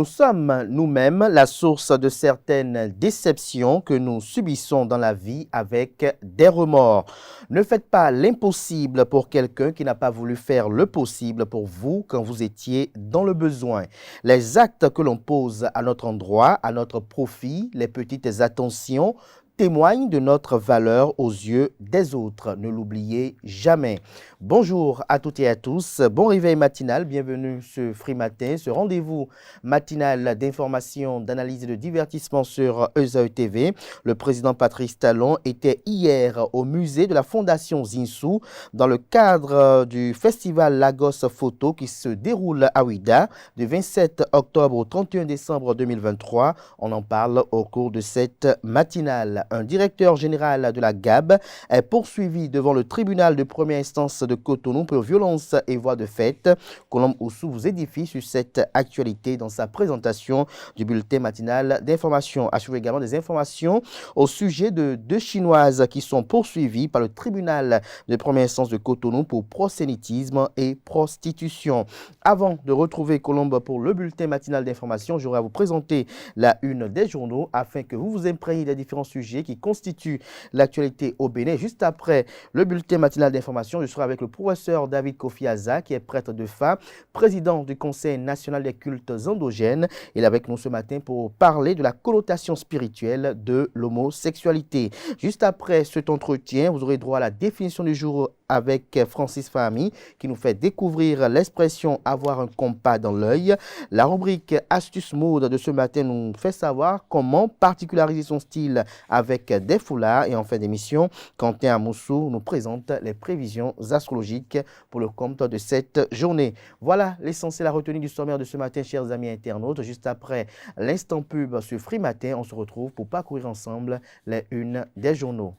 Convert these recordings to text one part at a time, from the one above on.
Nous sommes nous-mêmes la source de certaines déceptions que nous subissons dans la vie avec des remords. Ne faites pas l'impossible pour quelqu'un qui n'a pas voulu faire le possible pour vous quand vous étiez dans le besoin. Les actes que l'on pose à notre endroit, à notre profit, les petites attentions, témoignent de notre valeur aux yeux des autres. Ne l'oubliez jamais. Bonjour à toutes et à tous. Bon réveil matinal. Bienvenue ce Free Matin, ce rendez-vous matinal d'information, d'analyse et de divertissement sur ESAE TV. Le président Patrice Talon était hier au musée de la Fondation Zinsou dans le cadre du festival Lagos Photo qui se déroule à Ouidah du 27 octobre au 31 décembre 2023. On en parle au cours de cette matinale. Un directeur général de la GAB est poursuivi devant le tribunal de première instance de Cotonou pour violence et voie de fait. Colombe Oussou vous édifie sur cette actualité dans sa présentation du bulletin matinal d'information. Assure également des informations au sujet de deux Chinoises qui sont poursuivies par le tribunal de première instance de Cotonou pour prosélytisme et prostitution. Avant de retrouver Colombe pour le bulletin matinal d'information, j'aurai à vous présenter la une des journaux afin que vous vous imprégniez des différents sujets qui constituent l'actualité au Bénin. Juste après le bulletin matinal d'information, je serai avec le professeur David Kofi Aza, qui est prêtre de Fa, président du Conseil national des cultes endogènes. Il est avec nous ce matin pour parler de la connotation spirituelle de l'homosexualité. Juste après cet entretien, vous aurez droit à la définition du jour avec Francis Fahmy, qui nous fait découvrir l'expression « avoir un compas dans l'œil ». La rubrique « Astuce mode » de ce matin nous fait savoir comment particulariser son style avec des foulards. Et en fin d'émission, Quentin Amoussou nous présente les prévisions astrologiques pour le compte de cette journée. Voilà l'essentiel à retenir du sommaire de ce matin, chers amis internautes. Juste après l'instant pub sur Free Matin, on se retrouve pour parcourir ensemble les unes des journaux.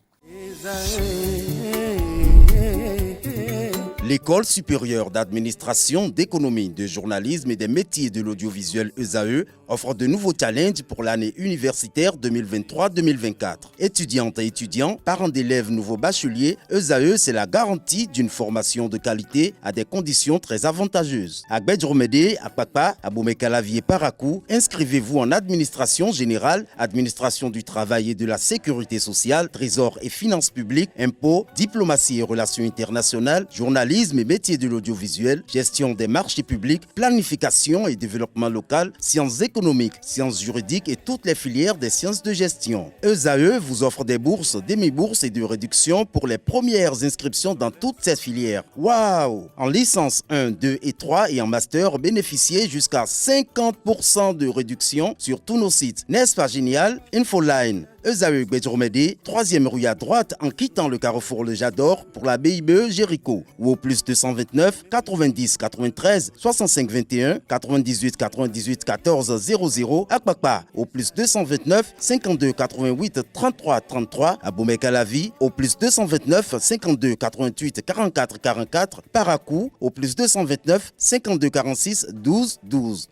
L'École supérieure d'administration, d'économie, de journalisme et des métiers de l'audiovisuel ESAE offre de nouveaux challenges pour l'année universitaire 2023-2024. Étudiantes et étudiants, parents d'élèves nouveaux bacheliers, ESAE, c'est la garantie d'une formation de qualité à des conditions très avantageuses. À Gbedjromede, à Papa, à Boumekalavi et Parakou, inscrivez-vous en administration générale, administration du travail et de la sécurité sociale, trésor et finances publiques, impôts, diplomatie et relations internationales, journalisme et métiers de l'audiovisuel, gestion des marchés publics, planification et développement local, sciences économiques, sciences juridiques et toutes les filières des sciences de gestion. ESAE vous offre des bourses, demi-bourses et de réductions pour les premières inscriptions dans toutes ces filières. Waouh! En licence 1, 2 et 3 et en master, bénéficiez jusqu'à 50% de réduction sur tous nos sites. N'est-ce pas génial? Infoline. ESAE Gbedjromede, 3e rue à droite en quittant le carrefour Le Jador pour la BIBE Jéricho ou au plus 229 90 93 65 21 98 98 14 00 à Kpakpa au plus 229 52 88 33 33 à Boumekalavi au plus 229 52 88 44 44 Parakou au plus 229 52 46 12 12.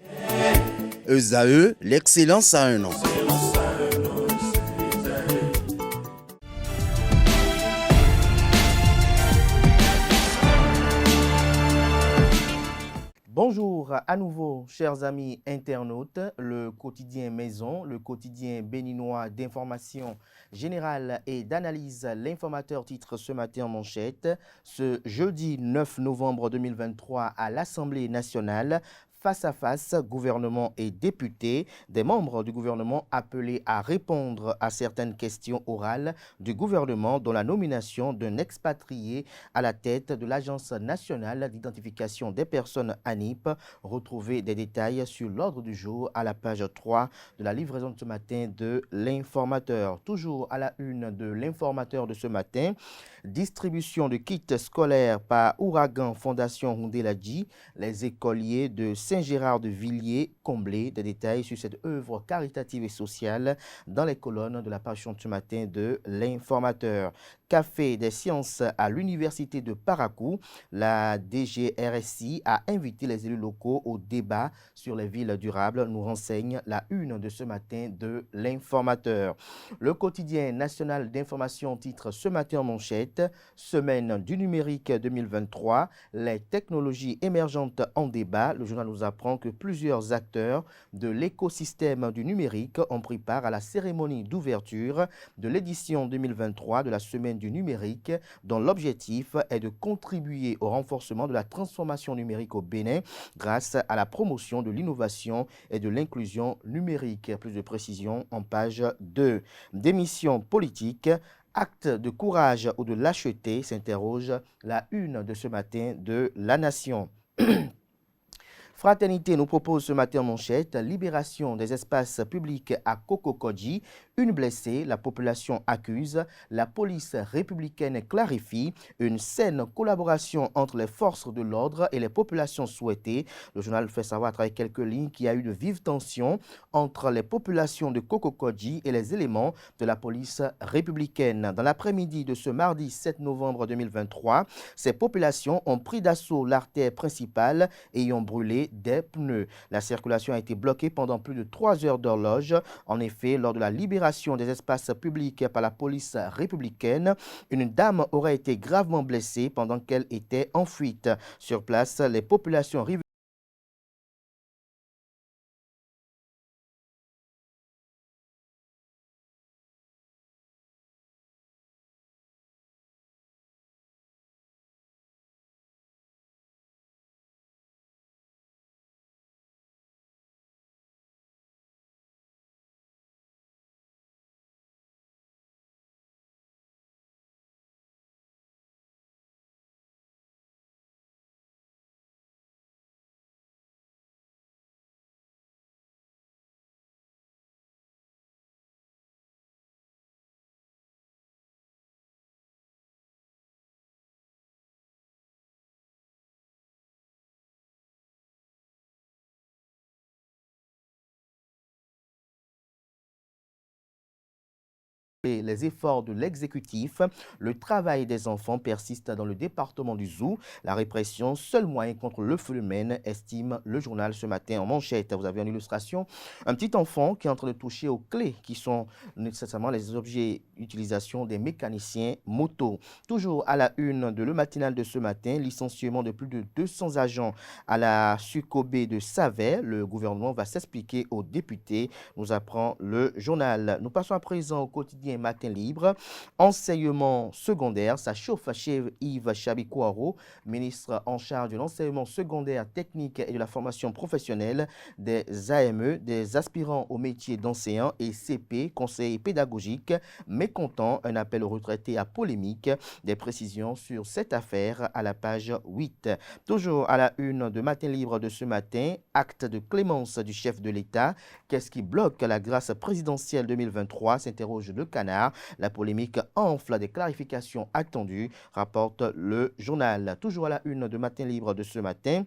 ESAE, l'excellence à un nom. Bonjour à nouveau, chers amis internautes. Le quotidien Maison, le quotidien béninois d'information générale et d'analyse, l'informateur titre ce matin en manchette. Ce jeudi 9 novembre 2023 à l'Assemblée nationale, face à face, gouvernement et députés, des membres du gouvernement appelés à répondre à certaines questions orales du gouvernement dont la nomination d'un expatrié à la tête de l'Agence nationale d'identification des personnes ANIP. Retrouvez des détails sur l'ordre du jour à la page 3 de la livraison de ce matin de l'informateur. Toujours à la une de l'informateur de ce matin, distribution de kits scolaires par Ouragan Fondation Hundeladji, les écoliers de Saint-Gérard-de-Villiers comblés. Des détails sur cette œuvre caritative et sociale dans les colonnes de la page de ce matin de l'informateur. Café des sciences à l'université de Parakou, la DGRSI a invité les élus locaux au débat sur les villes durables, nous renseigne la une de ce matin de l'Informateur. Le quotidien national d'information titre ce matin en manchette « Semaine du numérique 2023, les technologies émergentes en débat ». Le journal nous apprend que plusieurs acteurs de l'écosystème du numérique ont pris part à la cérémonie d'ouverture de l'édition 2023 de la Semaine du numérique, dont l'objectif est de contribuer au renforcement de la transformation numérique au Bénin grâce à la promotion de l'innovation et de l'inclusion numérique. Plus de précisions en page 2. Démission politique. Acte de courage ou de lâcheté, s'interroge la une de ce matin de La Nation. Fraternité nous propose ce matin en manchette, libération des espaces publics à Kokokodji, une blessée, la population accuse, la police républicaine clarifie, une saine collaboration entre les forces de l'ordre et les populations souhaitées. Le journal fait savoir à travers quelques lignes qu'il y a eu de vives tensions entre les populations de Kokokodji et les éléments de la police républicaine. Dans l'après-midi de ce mardi 7 novembre 2023, ces populations ont pris d'assaut l'artère principale et ont brûlé des pneus. La circulation a été bloquée pendant plus de 3 heures d'horloge. En effet, lors de la libération des espaces publics par la police républicaine, une dame aurait été gravement blessée pendant qu'elle était en fuite. Sur place, les populations riveraines et les efforts de l'exécutif, le travail des enfants persiste dans le département du Zou. La répression, seul moyen contre le phénomène, estime le journal ce matin en manchette. Vous avez en illustration un petit enfant qui est en train de toucher aux clés qui sont nécessairement les objets d'utilisation des mécaniciens moto. Toujours à la une de Le Matinal de ce matin, licenciement de plus de 200 agents à la Sucobé de Savet. Le gouvernement va s'expliquer aux députés, nous apprend le journal. Nous passons à présent au quotidien Matin Libre. Enseignement secondaire, ça chauffe chez Yves Chabikouaro, ministre en charge de l'enseignement secondaire technique et de la formation professionnelle, des AME, des aspirants au métier d'enseignant et CP, conseil pédagogique, mécontent, un appel aux retraités à polémique. Des précisions sur cette affaire à la page 8. Toujours à la une de Matin Libre de ce matin, acte de clémence du chef de l'État. Qu'est-ce qui bloque la grâce présidentielle 2023, s'interroge le Canard. La polémique enfle, des clarifications attendues, rapporte le journal. Toujours à la une de Matin Libre de ce matin.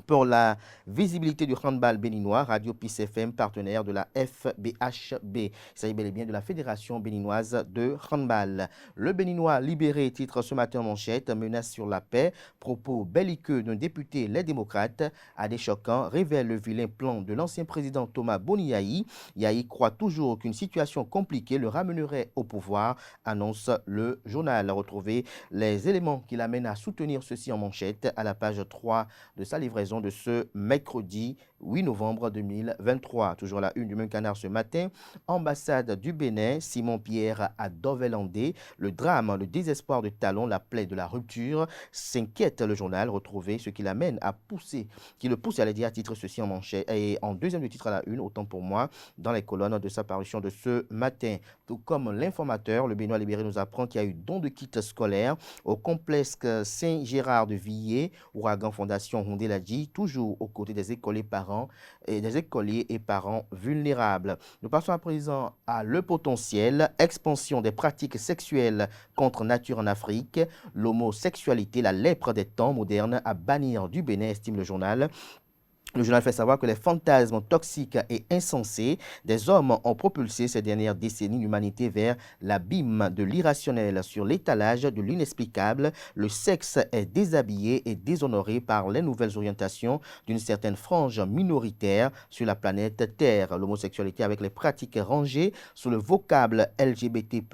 Pour la visibilité du handball béninois, Radio Peace FM, partenaire de la FBHB. Il s'agit bel et bien de la Fédération béninoise de handball. Le béninois libéré titre ce matin en manchette, menace sur la paix, propos belliqueux d'un député Les Démocrates, à des choquants, révèle le vilain plan de l'ancien président Thomas Boni Yahi. Yahi croit toujours qu'une situation compliquée le ramènerait au pouvoir, annonce le journal. Retrouvez les éléments qui l'amènent à soutenir ceci en manchette à la page 3 de sa livraison de ce mercredi 8 novembre 2023. Toujours à la une du même Canard ce matin, ambassade du Bénin, Simon Pierre à Dovelandé, le drame, le désespoir de Talon, la plaie de la rupture, s'inquiète le journal. Retrouver ce qui l'amène à pousser, qui le pousse à dire à titre ceci en manchette et en deuxième du titre à la une, autant pour moi, dans les colonnes de sa parution de ce matin. Tout comme l'informateur, le Béninois libéré nous apprend qu'il y a eu don de kits scolaires au complexe Saint-Gérard de Villiers, Ouragan Fondation Rondé l'a dit, toujours aux côtés des écoliers et parents vulnérables. Nous passons à présent à Le Potentiel, expansion des pratiques sexuelles contre nature en Afrique, l'homosexualité, la lèpre des temps modernes à bannir du Bénin, estime le journal. Le journal fait savoir que les fantasmes toxiques et insensés des hommes ont propulsé ces dernières décennies l'humanité vers l'abîme de l'irrationnel. Sur l'étalage de l'inexplicable, le sexe est déshabillé et déshonoré par les nouvelles orientations d'une certaine frange minoritaire sur la planète Terre. L'homosexualité avec les pratiques rangées sous le vocable LGBT+,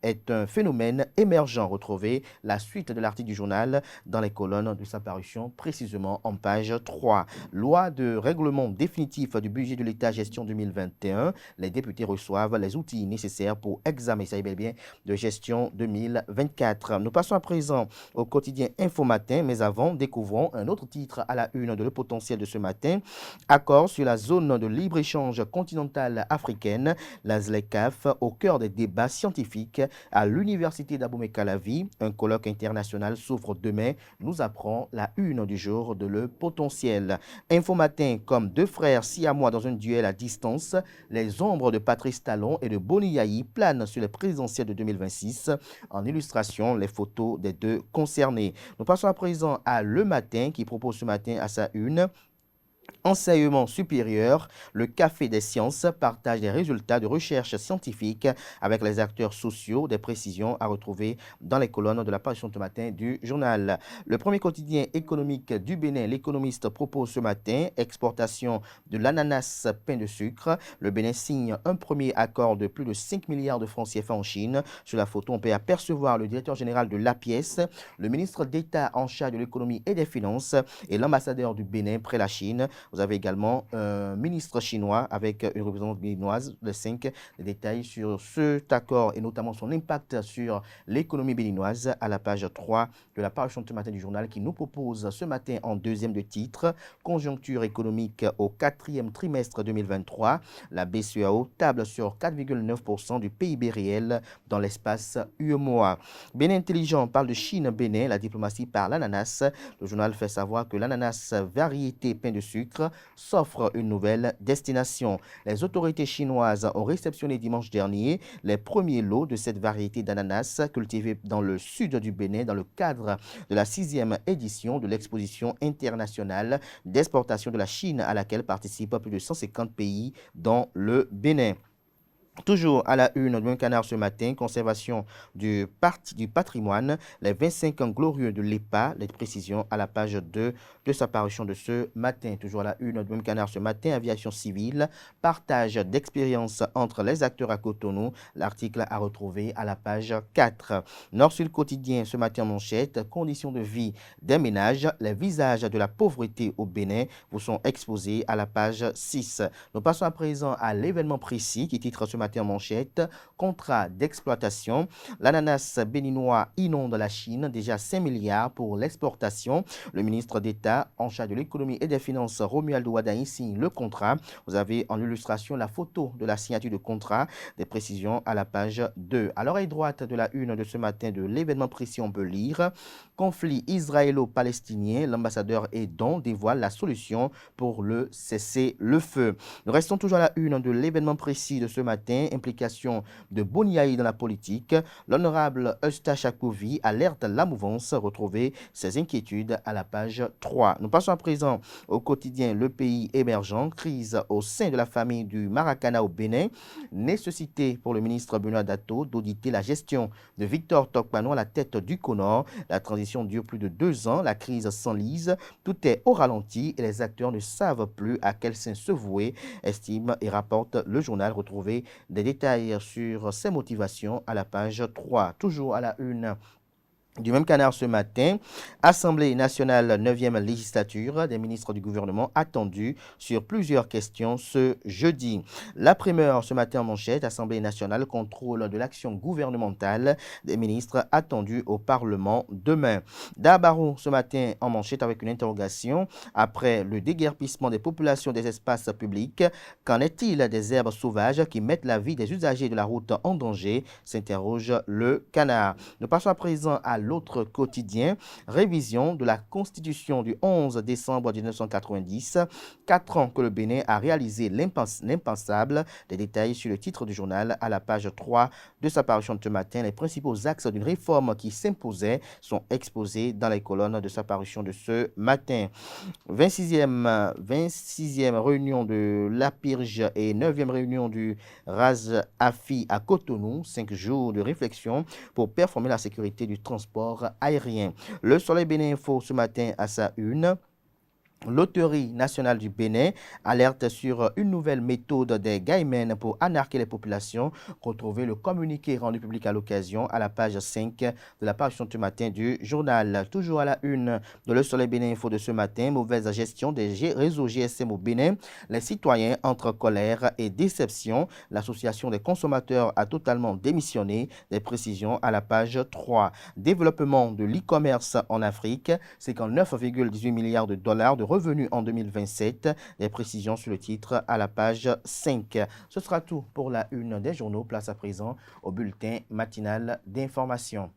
est un phénomène émergent. Retrouvez la suite de l'article du journal dans les colonnes de sa parution, précisément en page 3. Loi de règlement définitif du budget de l'État gestion 2021. Les députés reçoivent les outils nécessaires pour examiner ça bien de gestion 2024. Nous passons à présent au quotidien Info Matin, mais avant, découvrons un autre titre à la une de Le Potentiel de ce matin. Accord sur la zone de libre-échange continentale africaine, la ZLECAf, au cœur des débats scientifiques à l'Université d'Abomey-Calavi. Un colloque international s'ouvre demain, nous apprend la une du jour de Le Potentiel. Info Matin, comme deux frères siamois dans un duel à distance, les ombres de Patrice Talon et de Boni Yayi planent sur les présidentielles de 2026. En illustration, les photos des deux concernés. Nous passons à présent à Le Matin qui propose ce matin à sa une: enseignement supérieur, le Café des sciences partage des résultats de recherche scientifique avec les acteurs sociaux, des précisions à retrouver dans les colonnes de la parution ce matin du journal. Le premier quotidien économique du Bénin, l'Économiste, propose ce matin exportation de l'ananas pain de sucre. Le Bénin signe un premier accord de plus de 5 milliards de francs CFA en Chine. Sur la photo, on peut apercevoir le directeur général de l'APIES, le ministre d'État en charge de l'économie et des finances et l'ambassadeur du Bénin près la Chine. Vous avez également un ministre chinois avec une représentante béninoise, les 5 détails sur cet accord et notamment son impact sur l'économie béninoise à la page 3 de la parution de ce matin du journal qui nous propose ce matin en deuxième de titre: conjoncture économique au 4e trimestre 2023. La BCEAO table sur 4,9% du PIB réel dans l'espace UEMOA. Bénin Intelligent parle de Chine-Bénin, la diplomatie par l'ananas. Le journal fait savoir que l'ananas variété pain de sucre s'offre une nouvelle destination. Les autorités chinoises ont réceptionné dimanche dernier les premiers lots de cette variété d'ananas cultivée dans le sud du Bénin dans le cadre de la 6e édition de l'exposition internationale d'exportation de la Chine à laquelle participent plus de 150 pays dont le Bénin. Toujours à la une d'un canard ce matin, conservation du patrimoine, les 25 ans glorieux de l'EPA, les précisions à la page 2 de sa parution de ce matin. Toujours à la une d'un canard ce matin, aviation civile, partage d'expériences entre les acteurs à Cotonou, l'article à retrouver à la page 4. Nord-Sud quotidien ce matin en manchette, conditions de vie des ménages, les visages de la pauvreté au Bénin vous sont exposés à la page 6. Nous passons à présent à l'événement précis qui titre ce matin en manchette: contrat d'exploitation. L'ananas béninois inonde la Chine, déjà 5 milliards pour l'exportation. Le ministre d'État en charge de l'économie et des finances, Romualdo Wadaï, signe le contrat. Vous avez en illustration la photo de la signature de contrat, des précisions à la page 2. À l'oreille droite de la une de ce matin de l'événement précis, on peut lire: conflit israélo-palestinien, l'ambassadeur Edon dévoile la solution pour le cessez-le-feu. Nous restons toujours à la une de l'événement précis de ce matin: implication de Boni Yayi dans la politique. L'honorable Eustache-Akovi alerte la mouvance. Retrouvez ses inquiétudes à la page 3. Nous passons à présent au quotidien Le Pays émergent. Crise au sein de la famille du Maracana au Bénin. Nécessité pour le ministre Benoît Dato d'auditer la gestion de Victor Tokpano à la tête du CONOR. La transition dure plus de 2 ans. La crise s'enlise. Tout est au ralenti et les acteurs ne savent plus à quel sein se vouer, estime et rapporte le journal. Retrouvez des détails sur ses motivations à la page 3. Toujours à la une du même canard ce matin, Assemblée nationale 9e législature, des ministres du gouvernement attendus sur plusieurs questions ce jeudi. La primeur ce matin en manchette, Assemblée nationale, contrôle de l'action gouvernementale, des ministres attendus au Parlement demain. Dabarou ce matin en manchette avec une interrogation: après le déguerpissement des populations des espaces publics, qu'en est-il des herbes sauvages qui mettent la vie des usagers de la route en danger, s'interroge le canard. Nous passons à présent à l'autre quotidien. Révision de la Constitution du 11 décembre 1990. 4 ans que le Bénin a réalisé l'impensable. Des détails sur le titre du journal à la page 3 de sa parution de ce matin. Les principaux axes d'une réforme qui s'imposait sont exposés dans les colonnes de sa parution de ce matin. 26e réunion de l'APIRJ et 9e réunion du RAS-AFI à Cotonou. 5 jours de réflexion pour performer la sécurité du transport aérien. Le Soleil Bénin Info ce matin à sa une. Loterie nationale du Bénin alerte sur une nouvelle méthode des Gaïmènes pour anarquer les populations. Retrouvez le communiqué rendu public à l'occasion à la page 5 de la parution de ce matin du journal. Toujours à la une de Le Soleil Bénin Info de ce matin, mauvaise gestion des réseaux GSM au Bénin. Les citoyens entre colère et déception. L'association des consommateurs a totalement démissionné. Des précisions à la page 3. Développement de l'e-commerce en Afrique, 59,18 milliards de dollars de revenus en 2027. Des précisions sur le titre à la page 5. Ce sera tout pour la une des journaux. Place à présent au bulletin matinal d'information.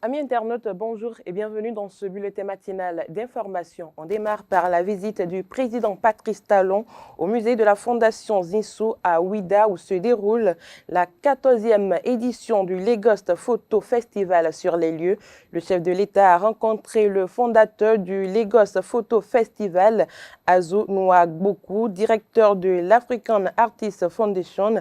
Amis internautes, bonjour et bienvenue dans ce bulletin matinal d'information. On démarre par la visite du président Patrice Talon au musée de la Fondation Zinsou à Ouida où se déroule la 14e édition du Lagos Photo Festival sur les lieux. Le chef de l'État a rencontré le fondateur du Lagos Photo Festival, Azo Nwagboku, directeur de l'African Artists Foundation,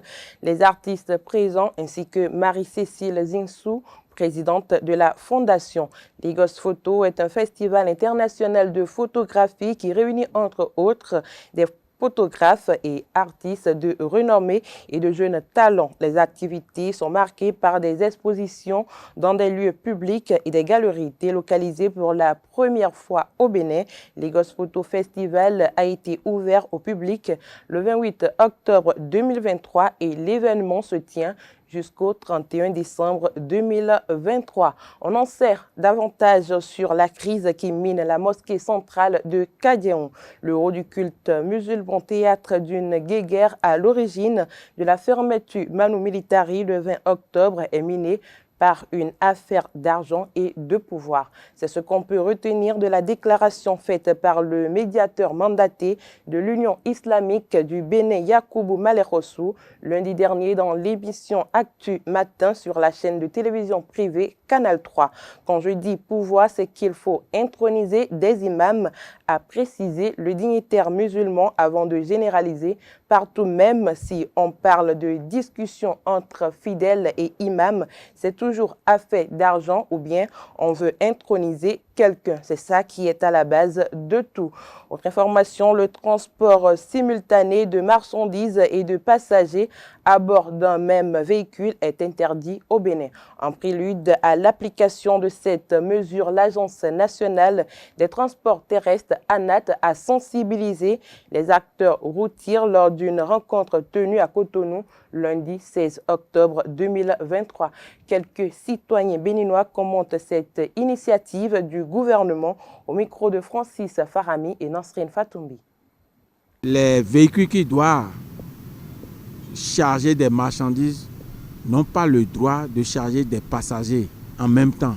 les artistes présents ainsi que Marie-Cécile Zinsou, présidente de la Fondation. Lagos Photo est un festival international de photographie qui réunit entre autres des photographes et artistes de renommée et de jeunes talents. Les activités sont marquées par des expositions dans des lieux publics et des galeries délocalisées pour la première fois au Bénin. Lagos Photo Festival a été ouvert au public le 28 octobre 2023 et l'événement se tient jusqu'au 31 décembre 2023. On en sait davantage sur la crise qui mine la mosquée centrale de Kadiaon. Le haut du culte musulman, théâtre d'une guéguerre à l'origine de la fermeture Manu Militari le 20 octobre, est miné par une affaire d'argent et de pouvoir. C'est ce qu'on peut retenir de la déclaration faite par le médiateur mandaté de l'Union islamique du Bénin, Yakubu Malerossou, lundi dernier dans l'émission Actu Matin sur la chaîne de télévision privée Canal 3. Quand je dis pouvoir, c'est qu'il faut introniser des imams, a précisé le dignitaire musulman avant de généraliser partout, même si on parle de discussion entre fidèles et imams, c'est toujours affaire d'argent ou bien on veut introniser quelqu'un. C'est ça qui est à la base de tout. Autre information, le transport simultané de marchandises et de passagers à bord d'un même véhicule est interdit au Bénin. En prélude à l'application de cette mesure, l'Agence nationale des transports terrestres, ANAT, a sensibilisé les acteurs routiers lors d'une rencontre tenue à Cotonou lundi 16 octobre 2023. Quelques citoyens béninois commentent cette initiative du gouvernement au micro de Francis Farami et Nasrine Fatoumbi. Les véhicules qui doivent charger des marchandises n'ont pas le droit de charger des passagers en même temps.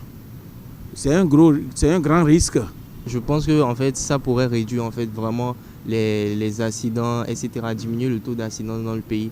C'est un grand risque. Je pense que en fait, ça pourrait réduire en fait, vraiment les accidents, etc., diminuer le taux d'accidents dans le pays.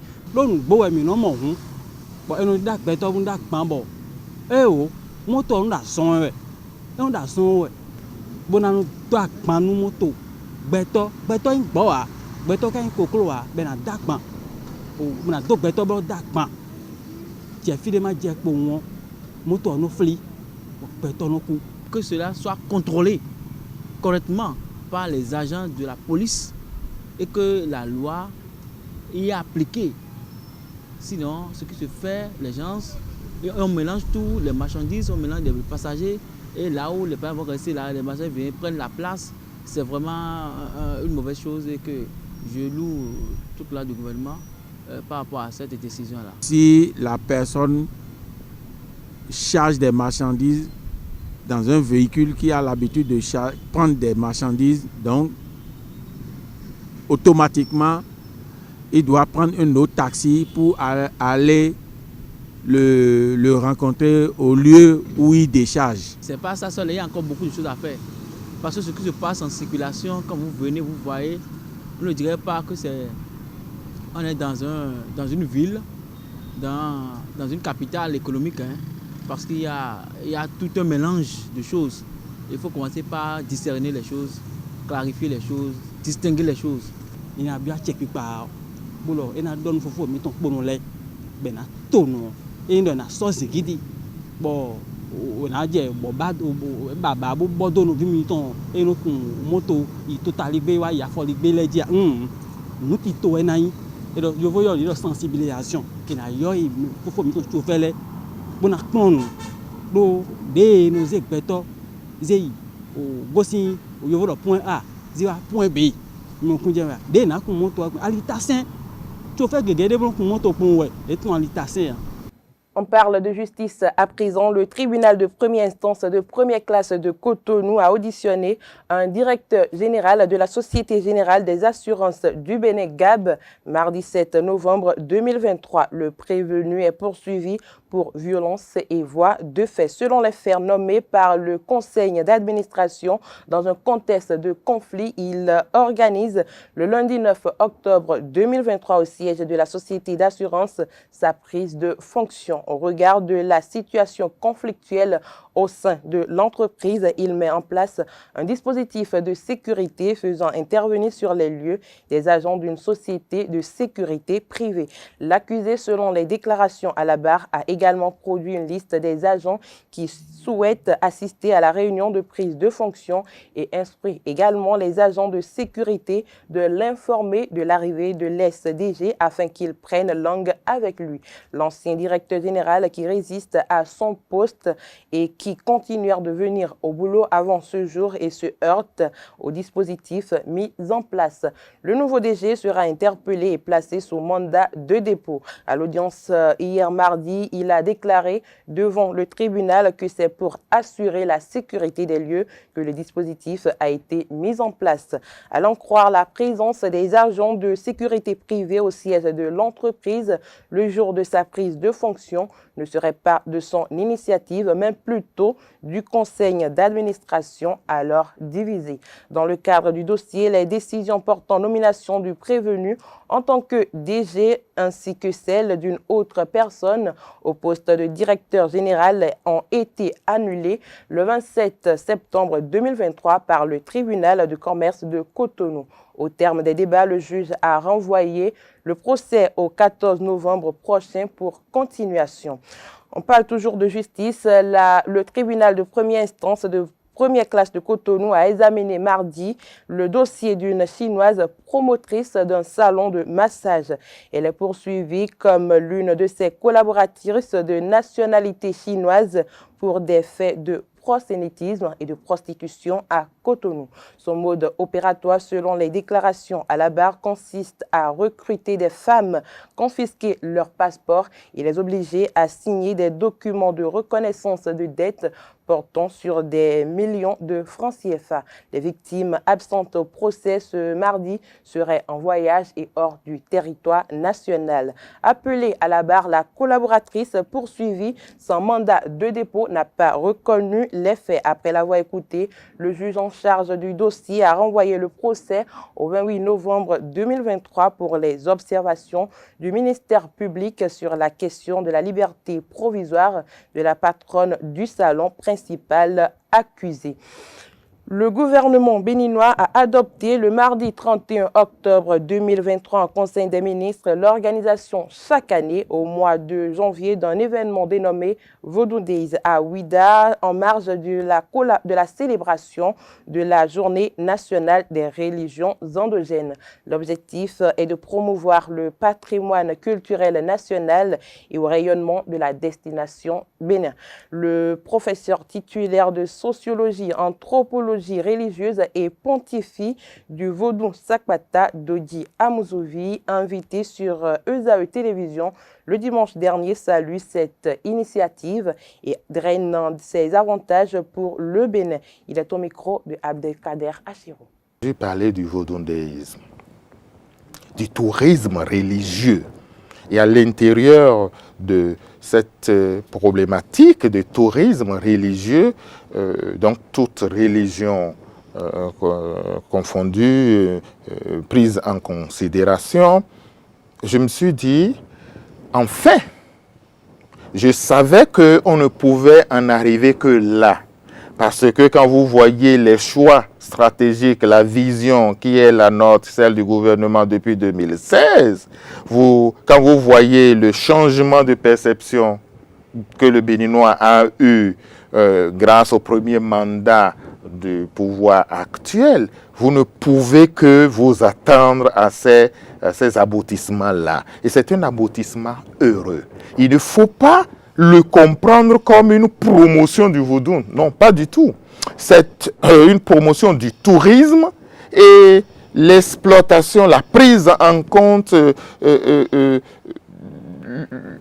Que cela soit contrôlé correctement par les agents de la police et que la loi y est appliquée. Sinon, ce qui se fait, les gens, on mélange tout, les marchandises, on mélange les passagers, et là où les gens vont rester là, les marchandises viennent prendre la place. C'est vraiment une mauvaise chose et que je loue toute la du gouvernement par rapport à cette décision-là. Si la personne charge des marchandises dans un véhicule qui a l'habitude de prendre des marchandises, donc automatiquement il doit prendre un autre taxi pour aller le rencontrer au lieu où il décharge. C'est pas ça seul, il y a encore beaucoup de choses à faire. Parce que ce qui se passe en circulation, quand vous venez, vous voyez, on ne dirait pas que on est dans une ville, dans une capitale économique, hein, parce qu'il y a tout un mélange de choses. Il faut commencer par discerner les choses, clarifier les choses, distinguer les choses. Il y a bien checké par boulot, il y a donné fofo mettons bono lait, bena tono, et il y a sauce qui dit bon, on a dit bon baba bo dono vimiton et nous moto il totalisé wa ya faut libé les dire nous tito enai et donc je vois la sensibilisation qui na yo il faut mettons tout faire les bon akon do de nos experts zei au bossi au niveau le point A ziwa point B mon kunja de na ko moto alitassin tu fais que gade bon moto point ouais et tout alitassin. On parle de justice à présent. Le tribunal de première instance de première classe de Cotonou a auditionné un directeur général de la Société Générale des Assurances du Bénin Gab mardi 7 novembre 2023. Le prévenu est poursuivi pour violence et voie de fait. Selon les faits nommés par le conseil d'administration dans un contexte de conflit, il organise le lundi 9 octobre 2023 au siège de la Société d'assurance sa prise de fonction. Au regard de la situation conflictuelle au sein de l'entreprise, il met en place un dispositif de sécurité faisant intervenir sur les lieux des agents d'une société de sécurité privée. L'accusé, selon les déclarations à la barre, a également produit une liste des agents qui souhaitent assister à la réunion de prise de fonction et instruit également les agents de sécurité de l'informer de l'arrivée de l'SDG afin qu'ils prennent langue avec lui. L'ancien directeur général qui résiste à son poste et qui continuèrent de venir au boulot avant ce jour et se heurte au dispositif mis en place. Le nouveau DG sera interpellé et placé sous mandat de dépôt. À l'audience hier mardi, il a déclaré devant le tribunal que c'est pour assurer la sécurité des lieux que le dispositif a été mis en place. À l'en croire la présence des agents de sécurité privée au siège de l'entreprise le jour de sa prise de fonction ne serait pas de son initiative, mais plutôt du conseil d'administration alors divisé. Dans le cadre du dossier, les décisions portant nomination du prévenu en tant que DG ainsi que celle d'une autre personne au poste de directeur général ont été annulées le 27 septembre 2023 par le tribunal de commerce de Cotonou. Au terme des débats, le juge a renvoyé le procès au 14 novembre prochain pour continuation. On parle toujours de justice. Le tribunal de première instance de première classe de Cotonou a examiné mardi le dossier d'une Chinoise promotrice d'un salon de massage. Elle est poursuivie comme l'une de ses collaboratrices de nationalité chinoise pour des faits de proxénétisme et de prostitution à Cotonou. Son mode opératoire, selon les déclarations à la barre, consiste à recruter des femmes, confisquer leur passeport et les obliger à signer des documents de reconnaissance de dette portant sur des millions de francs CFA. Les victimes absentes au procès ce mardi seraient en voyage et hors du territoire national. Appelée à la barre, la collaboratrice poursuivie sans mandat de dépôt n'a pas reconnu les faits. Après l'avoir écouté, le juge en charge du dossier a renvoyé le procès au 28 novembre 2023 pour les observations du ministère public sur la question de la liberté provisoire de la patronne du salon principal accusé. Le gouvernement béninois a adopté le mardi 31 octobre 2023 en Conseil des ministres l'organisation chaque année au mois de janvier d'un événement dénommé Vodou Days à Ouida en marge de la célébration de la Journée nationale des religions endogènes. L'objectif est de promouvoir le patrimoine culturel national et au rayonnement de la destination Bénin. Le professeur titulaire de sociologie, anthropologie religieuse et pontifie du Vodou Sakpata, Dodi Amouzovi, invité sur ESAE Télévision le dimanche dernier, salue cette initiative et draine ses avantages pour le Bénin. Il est au micro de Abdelkader Achiro. J'ai parlé du vaudouisme. du tourisme religieux. Et à l'intérieur de cette problématique de tourisme religieux, donc toute religion confondue, prise en considération, je me suis dit, enfin, je savais qu'on ne pouvait en arriver que là. Parce que quand vous voyez les choix stratégiques, la vision qui est la nôtre, celle du gouvernement depuis 2016, quand vous voyez le changement de perception que le Béninois a eu grâce au premier mandat du pouvoir actuel, vous ne pouvez que vous attendre à ces aboutissements-là. Et c'est un aboutissement heureux. Il ne faut pas le comprendre comme une promotion du vaudou. Non, pas du tout. C'est une promotion du tourisme et l'exploitation, la prise en compte,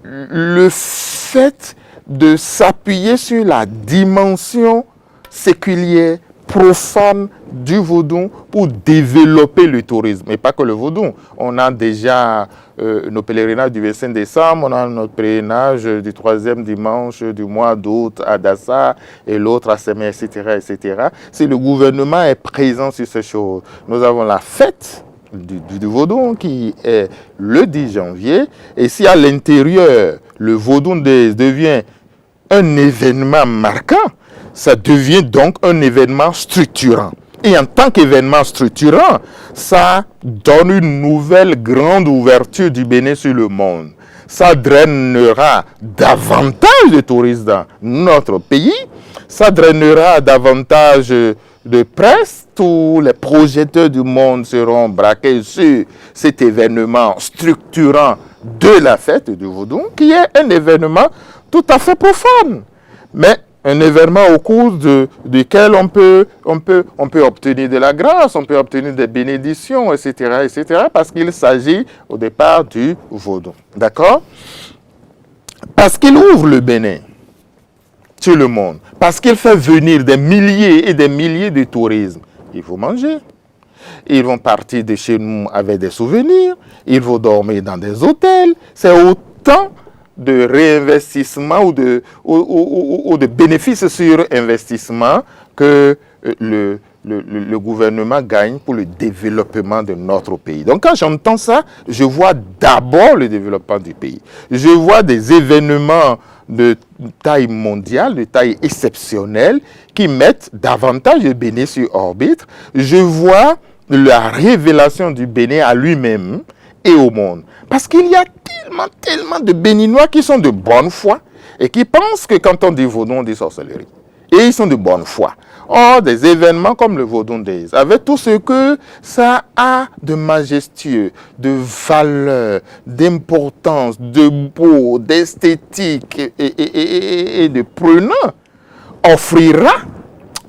le fait de s'appuyer sur la dimension séculière, profane du vaudou pour développer le tourisme. Et pas que le vaudou. On a déjà nos pèlerinages du 25 décembre, on a notre pèlerinage du 3e dimanche du mois d'août à Dassa et l'autre à Sémé, etc., etc. Si le gouvernement est présent sur ces choses, nous avons la fête du vaudou qui est le 10 janvier. Et si à l'intérieur, le vaudou devient un événement marquant, ça devient donc un événement structurant. Et en tant qu'événement structurant, ça donne une nouvelle grande ouverture du Bénin sur le monde. Ça drainera davantage de touristes dans notre pays. Ça drainera davantage de presse. Tous les projecteurs du monde seront braqués sur cet événement structurant de la fête du vaudou, qui est un événement tout à fait profane. Mais un événement au cours duquel on peut obtenir de la grâce, on peut obtenir des bénédictions, etc., etc., parce qu'il s'agit au départ du vaudou. D'accord? Parce qu'il ouvre le Bénin sur le monde, parce qu'il fait venir des milliers et des milliers de touristes. Il faut manger. Ils vont partir de chez nous avec des souvenirs, ils vont dormir dans des hôtels. C'est autant de réinvestissement ou de bénéfices sur investissement que le gouvernement gagne pour le développement de notre pays. Donc quand j'entends ça, je vois d'abord le développement du pays. Je vois des événements de taille mondiale, de taille exceptionnelle, qui mettent davantage le Bénin sur orbite. Je vois la révélation du Bénin à lui-même et au monde. Parce qu'il y a tellement de Béninois qui sont de bonne foi et qui pensent que quand on dit vaudou, on dit sorcellerie. Et ils sont de bonne foi. Or, des événements comme le Vaudou Days, avec tout ce que ça a de majestueux, de valeur, d'importance, de beau, d'esthétique et de prenant, offrira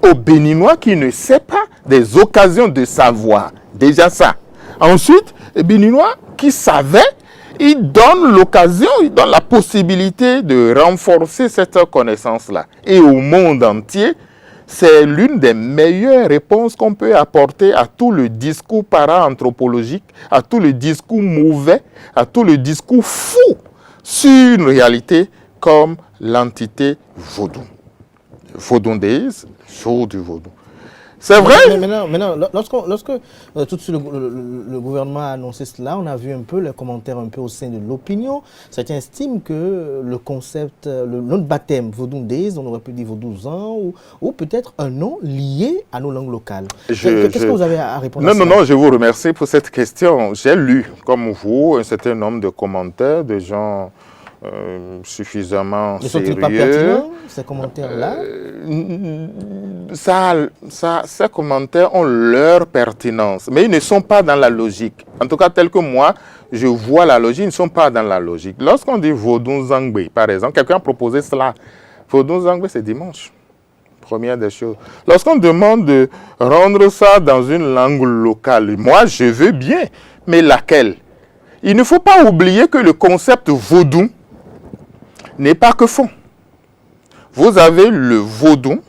aux Béninois qui ne savent pas des occasions de savoir. Déjà ça. Ensuite, les Béninois qui savaient, ils donnent l'occasion, ils donnent la possibilité de renforcer cette connaissance-là. Et au monde entier, c'est l'une des meilleures réponses qu'on peut apporter à tout le discours para-anthropologique, à tout le discours mauvais, à tout le discours fou sur une réalité comme l'entité vaudou. Vaudou Days, jour du vaudou. C'est vrai. Mais maintenant, lorsque tout de suite le gouvernement a annoncé cela, on a vu un peu les commentaires un peu au sein de l'opinion. Certains estiment que le concept, le nom de baptême, Vaudou Days, on aurait pu dire Vaudou ans, ou peut-être un nom lié à nos langues locales. Qu'est-ce que vous avez à répondre à ça? Non, je vous remercie pour cette question. J'ai lu, comme vous, un certain nombre de commentaires de gens suffisamment sérieux. Ils sont-ils pas pertinents, ces commentaires-là? Ces commentaires ont leur pertinence, mais ils ne sont pas dans la logique. En tout cas, tel que moi, je vois la logique, ils ne sont pas dans la logique. Lorsqu'on dit Vaudou Zangbe, par exemple, quelqu'un a proposé cela. Vaudou Zangbe, c'est dimanche. Première des choses. Lorsqu'on demande de rendre ça dans une langue locale, moi, je veux bien, mais laquelle? Il ne faut pas oublier que le concept vaudou n'est pas que fond. Vous avez le vaudou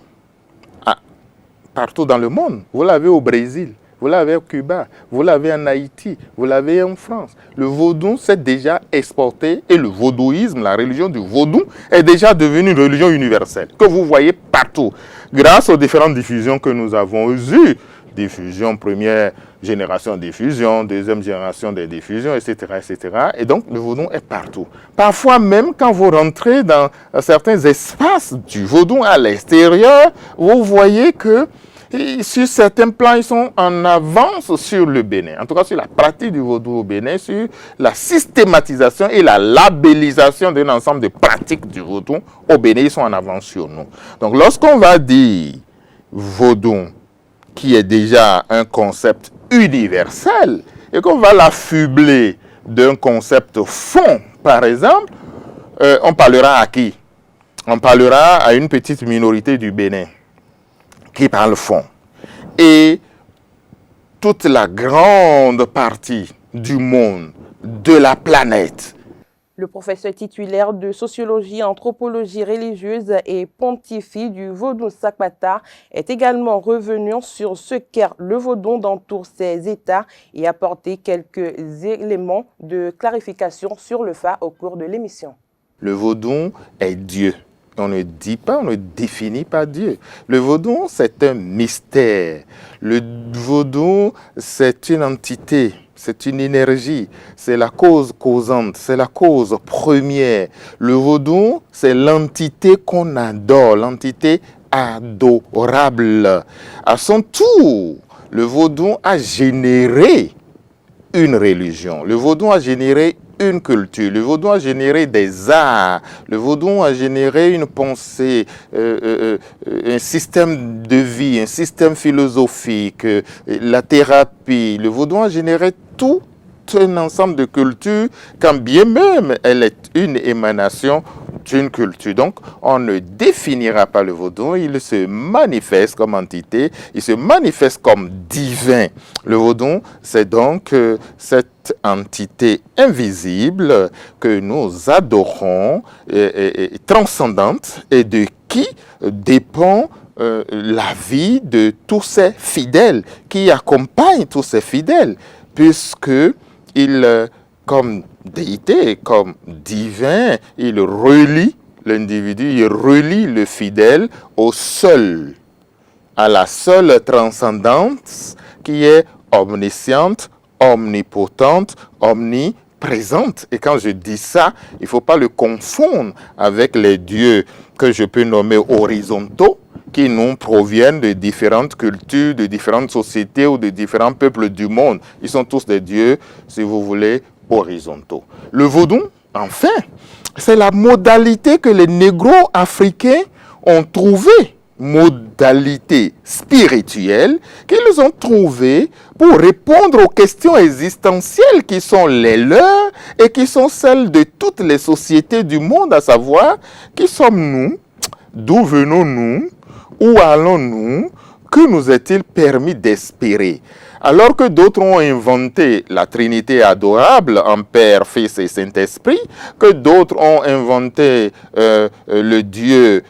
partout dans le monde. Vous l'avez au Brésil, vous l'avez au Cuba, vous l'avez en Haïti, vous l'avez en France. Le vaudou s'est déjà exporté et le vaudouisme, la religion du vaudou, est déjà devenue une religion universelle que vous voyez partout. Grâce aux différentes diffusions que nous avons eues, diffusion, première génération de diffusion, deuxième génération de diffusion, etc., etc. Et donc, le vaudou est partout. Parfois même, quand vous rentrez dans certains espaces du vaudou à l'extérieur, vous voyez que sur certains plans, ils sont en avance sur le Bénin. En tout cas, sur la pratique du vaudou au Bénin, sur la systématisation et la labellisation d'un ensemble de pratiques du vaudou au Bénin, ils sont en avance sur nous. Donc, lorsqu'on va dire vaudou, qui est déjà un concept universel, et qu'on va l'affubler d'un concept fond, par exemple, on parlera à qui? On parlera à une petite minorité du Bénin qui parle fond. Et toute la grande partie du monde, de la planète. Le professeur titulaire de sociologie et anthropologie religieuse et pontifie du Vodou Sakpata est également revenu sur ce qu'est le vaudou dans tous ses états et apporté quelques éléments de clarification sur le fait au cours de l'émission. Le vaudou est Dieu. On ne dit pas, on ne définit pas Dieu. Le vaudou, c'est un mystère. Le vaudou, c'est une entité. C'est une énergie, c'est la cause causante, c'est la cause première. Le vaudou, c'est l'entité qu'on adore, l'entité adorable. À son tour, le vaudou a généré une religion. Le vaudou a généré une culture. Le vaudou a généré des arts. Le vaudou a généré une pensée, un système de vie, un système philosophique, la thérapie. Le vaudou a généré tout un ensemble de cultures, quand bien même elle est une émanation d'une culture. Donc, on ne définira pas le vaudou, il se manifeste comme entité, il se manifeste comme divin. Le vaudou, c'est donc cette entité invisible que nous adorons, et transcendante, et de qui dépend la vie de tous ces fidèles, qui accompagnent tous ces fidèles, puisque il, comme déité, comme divin, il relie l'individu, il relie le fidèle au seul, à la seule transcendance qui est omnisciente, omnipotente, omniprésente. Et quand je dis ça, il ne faut pas le confondre avec les dieux que je peux nommer horizontaux, qui nous proviennent de différentes cultures, de différentes sociétés ou de différents peuples du monde. Ils sont tous des dieux, si vous voulez, horizontaux. Le vaudou, enfin, c'est la modalité que les négro-africains ont trouvée, modalité spirituelle qu'ils ont trouvée pour répondre aux questions existentielles qui sont les leurs et qui sont celles de toutes les sociétés du monde, à savoir, qui sommes-nous, d'où venons-nous, où allons-nous? Que nous est-il permis d'espérer? Alors que d'autres ont inventé la Trinité adorable en Père, Fils et Saint-Esprit, que d'autres ont inventé le Dieu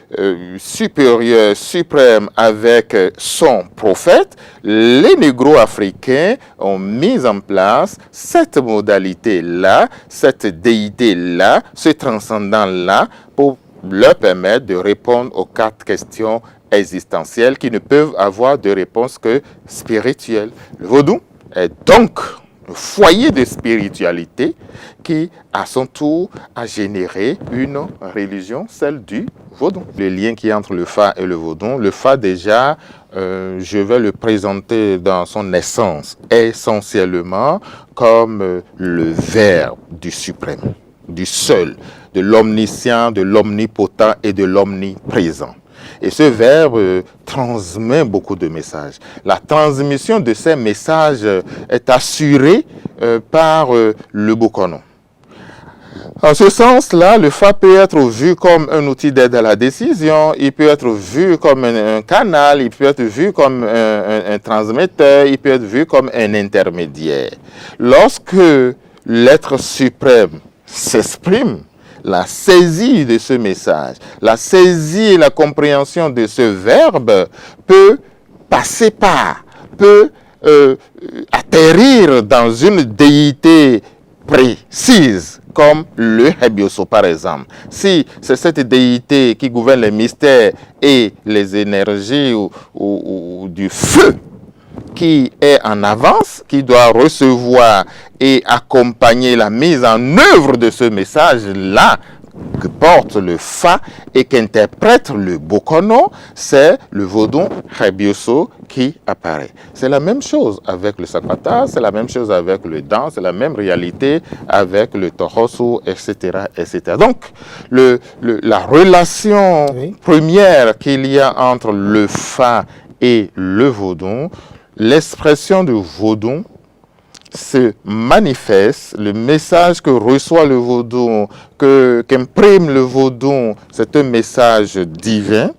supérieur, suprême avec son prophète, les négro-africains ont mis en place cette modalité-là, cette déité-là, ce transcendant-là, pour leur permettre de répondre aux 4 questions existentielles qui ne peuvent avoir de réponse que spirituelle. Le vaudou est donc un foyer de spiritualité qui, à son tour, a généré une religion, celle du vaudou. Le lien qui est entre le Fa et le vaudou, le Fa déjà, je vais le présenter dans son essence, essentiellement comme le Verbe du suprême, du seul, de l'omniscient, de l'omnipotent et de l'omniprésent. Et ce verbe transmet beaucoup de messages. La transmission de ces messages est assurée par le Bokono. En ce sens-là, le Fa peut être vu comme un outil d'aide à la décision, il peut être vu comme un canal, il peut être vu comme un transmetteur, il peut être vu comme un intermédiaire. Lorsque l'être suprême s'exprime, la saisie de ce message, la saisie et la compréhension de ce verbe peut passer par, peut atterrir dans une déité précise, comme le Hebioso par exemple. Si c'est cette déité qui gouverne les mystères et les énergies ou du feu qui est en avance, qui doit recevoir et accompagner la mise en œuvre de ce message-là que porte le Fa et qu'interprète le Bokono, c'est le vaudou Hebioso qui apparaît. C'est la même chose avec le Sakwata, c'est la même chose avec le Dan, c'est la même réalité avec le Tohosu, etc. etc. Donc, la relation première qu'il y a entre le Fa et le vaudou, l'expression du vaudou se manifeste, le message que reçoit le vaudou, qu'imprime le vaudou, c'est un message divin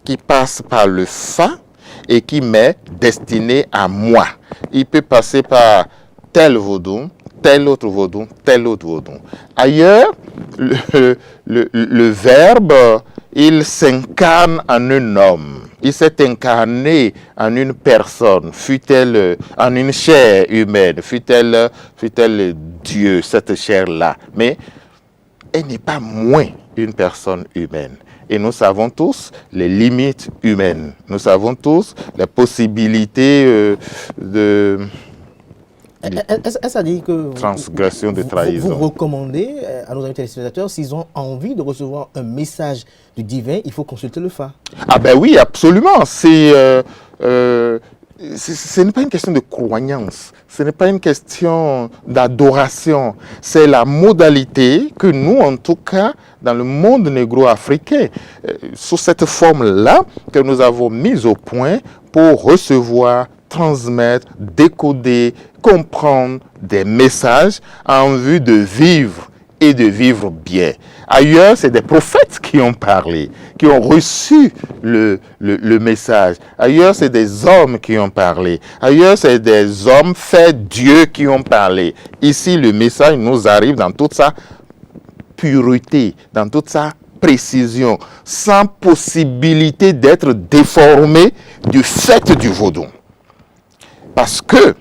qui passe par le Fa et qui m'est destiné à moi. Il peut passer par tel vaudou, tel autre vaudou, tel autre vaudou. Ailleurs, le verbe, il s'incarne en un homme. Il s'est incarné en une personne, fût-elle en une chair humaine, fût-elle Dieu, cette chair-là. Mais elle n'est pas moins une personne humaine. Et nous savons tous les limites humaines. Nous savons tous les possibilités de Est-ce à dire que transgression, de trahison. Vous recommandez à nos amis téléspectateurs, s'ils ont envie de recevoir un message du divin, il faut consulter le Fa? Ah ben oui, absolument. Ce n'est pas une question de croyance, ce n'est pas une question d'adoration. C'est la modalité que nous, en tout cas, dans le monde négro-africain, sous cette forme-là, que nous avons mise au point pour recevoir, transmettre, décoder, comprendre des messages en vue de vivre et de vivre bien. Ailleurs, c'est des prophètes qui ont parlé, qui ont reçu le message. Ailleurs, c'est des hommes qui ont parlé. Ailleurs, c'est des hommes faits Dieu qui ont parlé. Ici, le message nous arrive dans toute sa pureté, dans toute sa précision, sans possibilité d'être déformé du fait du vaudou. Parce que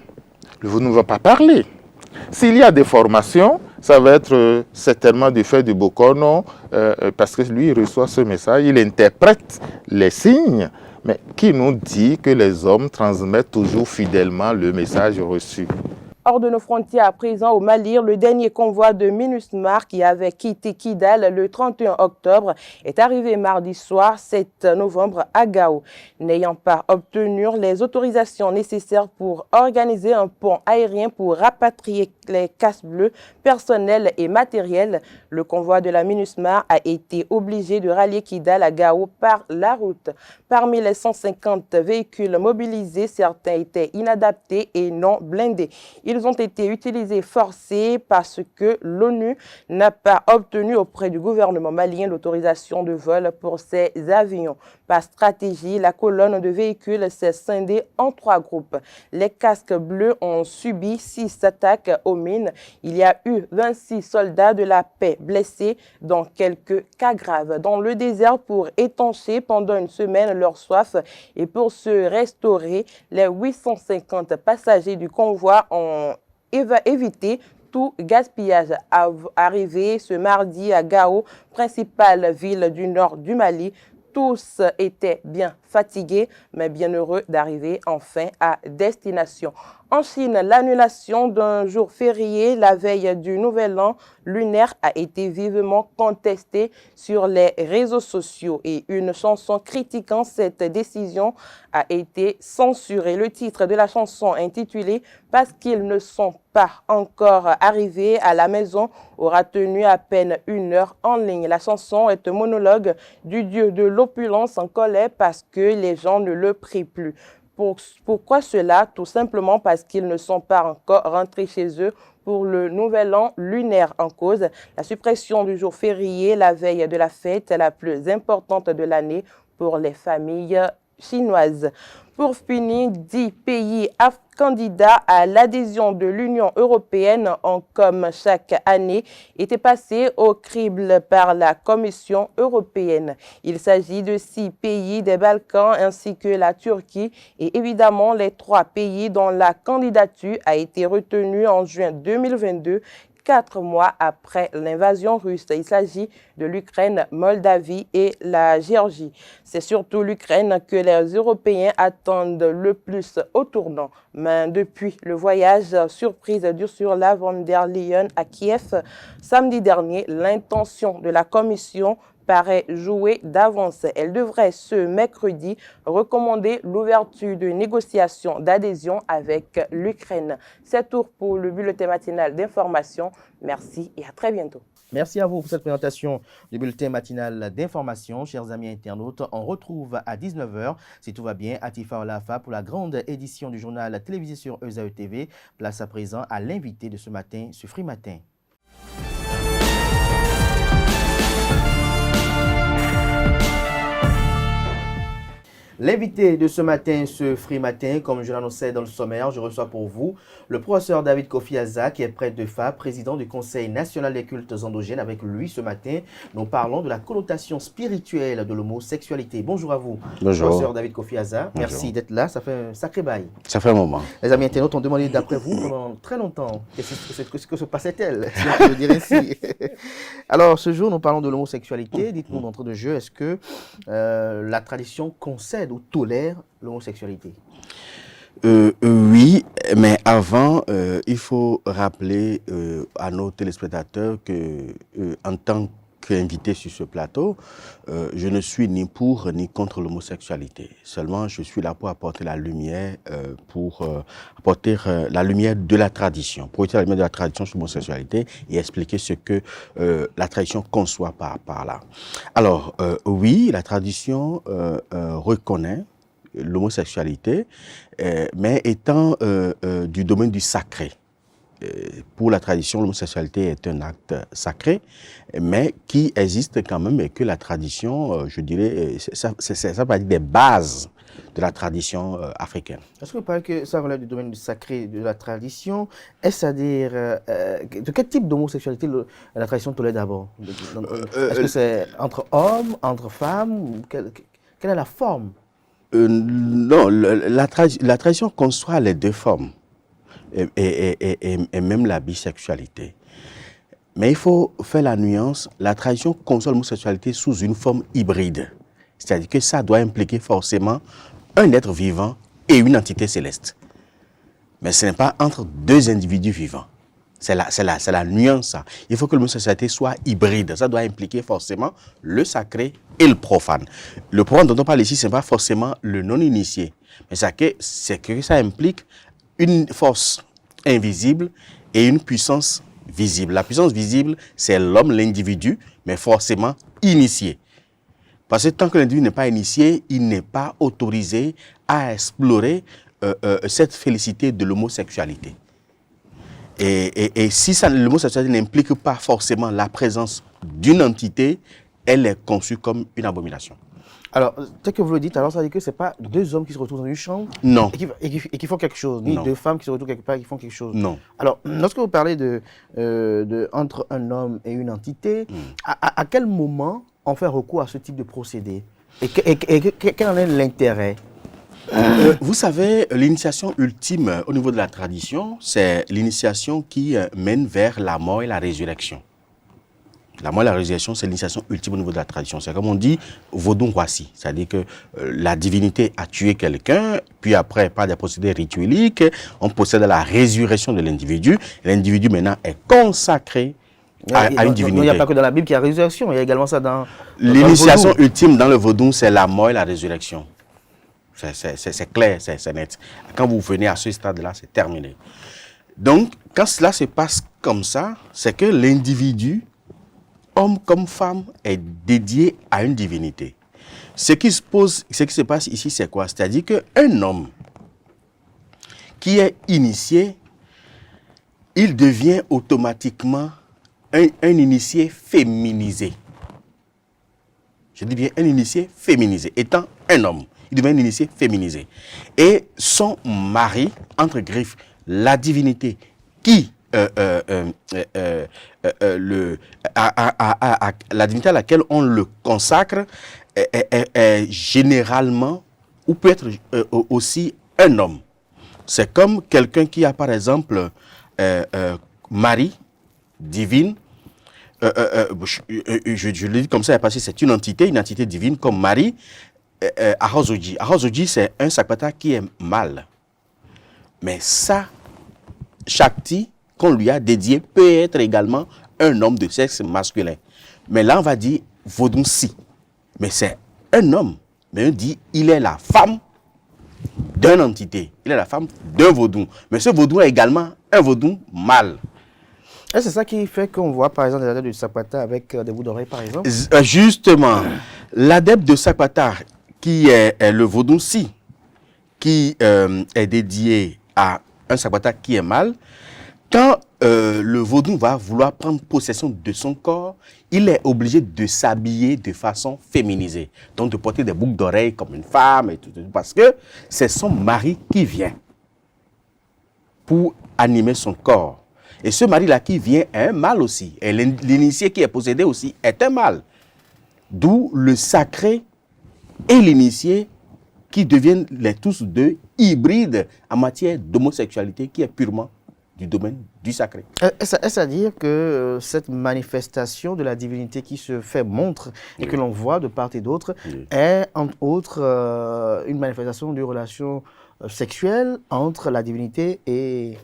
le vaudou ne va pas parler. S'il y a des formations, ça va être certainement du fait du Bokono, parce que lui, il reçoit ce message, il interprète les signes, mais qui nous dit que les hommes transmettent toujours fidèlement le message reçu. Hors de nos frontières, à présent au Mali, le dernier convoi de MINUSMA qui avait quitté Kidal le 31 octobre est arrivé mardi soir 7 novembre à Gao. N'ayant pas obtenu les autorisations nécessaires pour organiser un pont aérien pour rapatrier les casques bleus personnels et matériels, le convoi de la MINUSMA a été obligé de rallier Kidal à Gao par la route. Parmi les 150 véhicules mobilisés, certains étaient inadaptés et non blindés. Ils ont été utilisés forcés parce que l'ONU n'a pas obtenu auprès du gouvernement malien l'autorisation de vol pour ces avions. Par stratégie, la colonne de véhicules s'est scindée en 3 groupes. Les casques bleus ont subi 6 attaques aux mines. Il y a eu 26 soldats de la paix blessés, dont quelques cas graves, dans le désert pour étancher pendant une semaine leur soif et pour se restaurer. Les 850 passagers du convoi ont évité tout gaspillage. Arrivé ce mardi à Gao, principale ville du nord du Mali, tous étaient bien fatigués, mais bien heureux d'arriver enfin à destination. En Chine, l'annulation d'un jour férié la veille du Nouvel An lunaire a été vivement contestée sur les réseaux sociaux et une chanson critiquant cette décision a été censurée. Le titre de la chanson intitulé « Parce qu'ils ne sont pas encore arrivés à la maison » aura tenu à peine 1 heure en ligne. La chanson est un monologue du dieu de l'opulence en colère parce que les gens ne le prient plus. Pourquoi cela? Tout simplement parce qu'ils ne sont pas encore rentrés chez eux pour le Nouvel An lunaire en cause. La suppression du jour férié la veille de la fête la plus importante de l'année pour les familles chinoises. Pour finir, 10 pays candidats à l'adhésion de l'Union européenne ont, comme chaque année, été passés au crible par la Commission européenne. Il s'agit de 6 pays des Balkans ainsi que la Turquie et évidemment les 3 pays dont la candidature a été retenue en juin 2022. 4 mois après l'invasion russe. Il s'agit de l'Ukraine, Moldavie et la Géorgie. C'est surtout l'Ukraine que les Européens attendent le plus au tournant. Mais depuis le voyage surprise d'Ursula von der Leyen à Kiev samedi dernier, l'intention de la Commission paraît jouer d'avance. Elle devrait ce mercredi recommander l'ouverture de négociations d'adhésion avec l'Ukraine. C'est tout pour le bulletin matinal d'information. Merci et à très bientôt. Merci à vous pour cette présentation du bulletin matinal d'information. Chers amis internautes, on retrouve à 19h, si tout va bien, Atifa Olafa pour la grande édition du journal télévisé sur ESAE TV. Place à présent à l'invité de ce matin, ce Free Matin. L'invité de ce matin, ce Free Matin, comme je l'annonçais dans le sommaire, je reçois pour vous le professeur David Kofi Aza, qui est prêtre de FA, président du Conseil national des cultes endogènes. Avec lui, ce matin, nous parlons de la connotation spirituelle de l'homosexualité. Bonjour à vous, bonjour. Professeur David Kofi Aza. Bonjour. Merci d'être là, ça fait un sacré bail. Ça fait un moment. Les amis internautes ont demandé d'après vous pendant très longtemps ce que se passait-elle, si on peut le dire ainsi. Alors, ce jour, nous parlons de l'homosexualité. Dites-nous d'entrée de jeu, est-ce que la tradition concède ou tolère l'homosexualité? Oui, mais avant, il faut rappeler à nos téléspectateurs que, en tant qu'invité sur ce plateau, je ne suis ni pour ni contre l'homosexualité. Seulement, je suis là pour apporter la lumière, la lumière de la tradition, pour apporter la lumière de la tradition sur l'homosexualité et expliquer ce que la tradition conçoit par là. Alors, oui, la tradition reconnaît l'homosexualité, mais étant du domaine du sacré. Pour la tradition, l'homosexualité est un acte sacré, mais qui existe quand même et que la tradition, je dirais, ça va dire des bases de la tradition africaine. Est-ce que vous parlez que ça relève du domaine du sacré de la tradition? Est-ce à dire, de quel type d'homosexualité la tradition tolère d'abord? Est-ce que c'est entre hommes, entre femmes? Quelle est la forme? Non, la tradition conçoit les deux formes. Et même la bisexualité. Mais il faut faire la nuance, la tradition conçoit l'homosexualité sous une forme hybride. C'est-à-dire que ça doit impliquer forcément un être vivant et une entité céleste. Mais ce n'est pas entre deux individus vivants. C'est la nuance. Ça. Il faut que l'homosexualité soit hybride. Ça doit impliquer forcément le sacré et le profane. Le profane dont on parle ici, ce n'est pas forcément le non-initié. Mais c'est que ça implique une force invisible et une puissance visible. La puissance visible, c'est l'homme, l'individu, mais forcément initié. Parce que tant que l'individu n'est pas initié, il n'est pas autorisé à explorer cette félicité de l'homosexualité. Et si l'homosexualité n'implique pas forcément la présence d'une entité, elle est conçue comme une abomination. Alors, tel que vous le dites, alors ça veut dire que ce n'est pas deux hommes qui se retrouvent dans une chambre non. et qui font quelque chose, ni deux femmes qui se retrouvent quelque part et qui font quelque chose. Non. Alors, lorsque vous parlez entre un homme et une entité, à quel moment on fait recours à ce type de procédé? Et quel en est l'intérêt? Vous savez, l'initiation ultime au niveau de la tradition, c'est l'initiation qui mène vers la mort et la résurrection. La mort et la résurrection, c'est l'initiation ultime au niveau de la tradition. C'est comme on dit, Vodun Kwasi. C'est-à-dire que la divinité a tué quelqu'un, puis après, par des procédés ritueliques, on procède à la résurrection de l'individu. L'individu, maintenant, est consacré à une divinité. Il n'y a pas que dans la Bible qu'il y a résurrection, il y a également ça dans l'initiation ultime dans le Vodun, c'est la mort et la résurrection. C'est clair, c'est net. Quand vous venez à ce stade-là, c'est terminé. Donc, quand cela se passe comme ça, c'est que l'individu, homme comme femme, est dédié à une divinité. Ce qui se passe ici, c'est quoi? C'est-à-dire qu'un homme qui est initié, il devient automatiquement un initié féminisé. Je dis bien un initié féminisé, étant un homme. il devient un initié féminisé. Et son mari, entre griffes, la divinité qui la divinité à laquelle on le consacre est généralement ou peut être aussi un homme. C'est comme quelqu'un qui a par exemple Marie divine. Je le dis comme ça parce que c'est une entité divine comme Marie. Ahozoji. Ahozoji, c'est un Sakpata qui est mâle. Mais ça, Shakti, qu'on lui a dédié, peut être également un homme de sexe masculin. Mais là, on va dire Vodunsi. Mais c'est un homme. Mais on dit, il est la femme d'une entité. Il est la femme d'un vaudou. Mais ce vaudou est également un vaudou mâle. Et c'est ça qui fait qu'on voit, par exemple, des adeptes de Sakpata avec des bouts d'oreilles, par exemple. Justement, l'adepte de Sakpata, qui est le vaudou-si, qui est dédié à un Sakpata qui est mâle, quand le vaudou va vouloir prendre possession de son corps, il est obligé de s'habiller de façon féminisée. Donc de porter des boucles d'oreilles comme une femme, et tout, parce que c'est son mari qui vient pour animer son corps. Et ce mari-là qui vient est un mâle aussi. Et l'initié qui est possédé aussi est un mâle. D'où le sacré et l'initié qui deviennent tous deux hybrides en matière d'homosexualité qui est purement du domaine du sacré. Est-ce à dire que cette manifestation de la divinité qui se fait montre et que l'on voit de part et d'autre est entre autres une manifestation de relations sexuelles entre la divinité et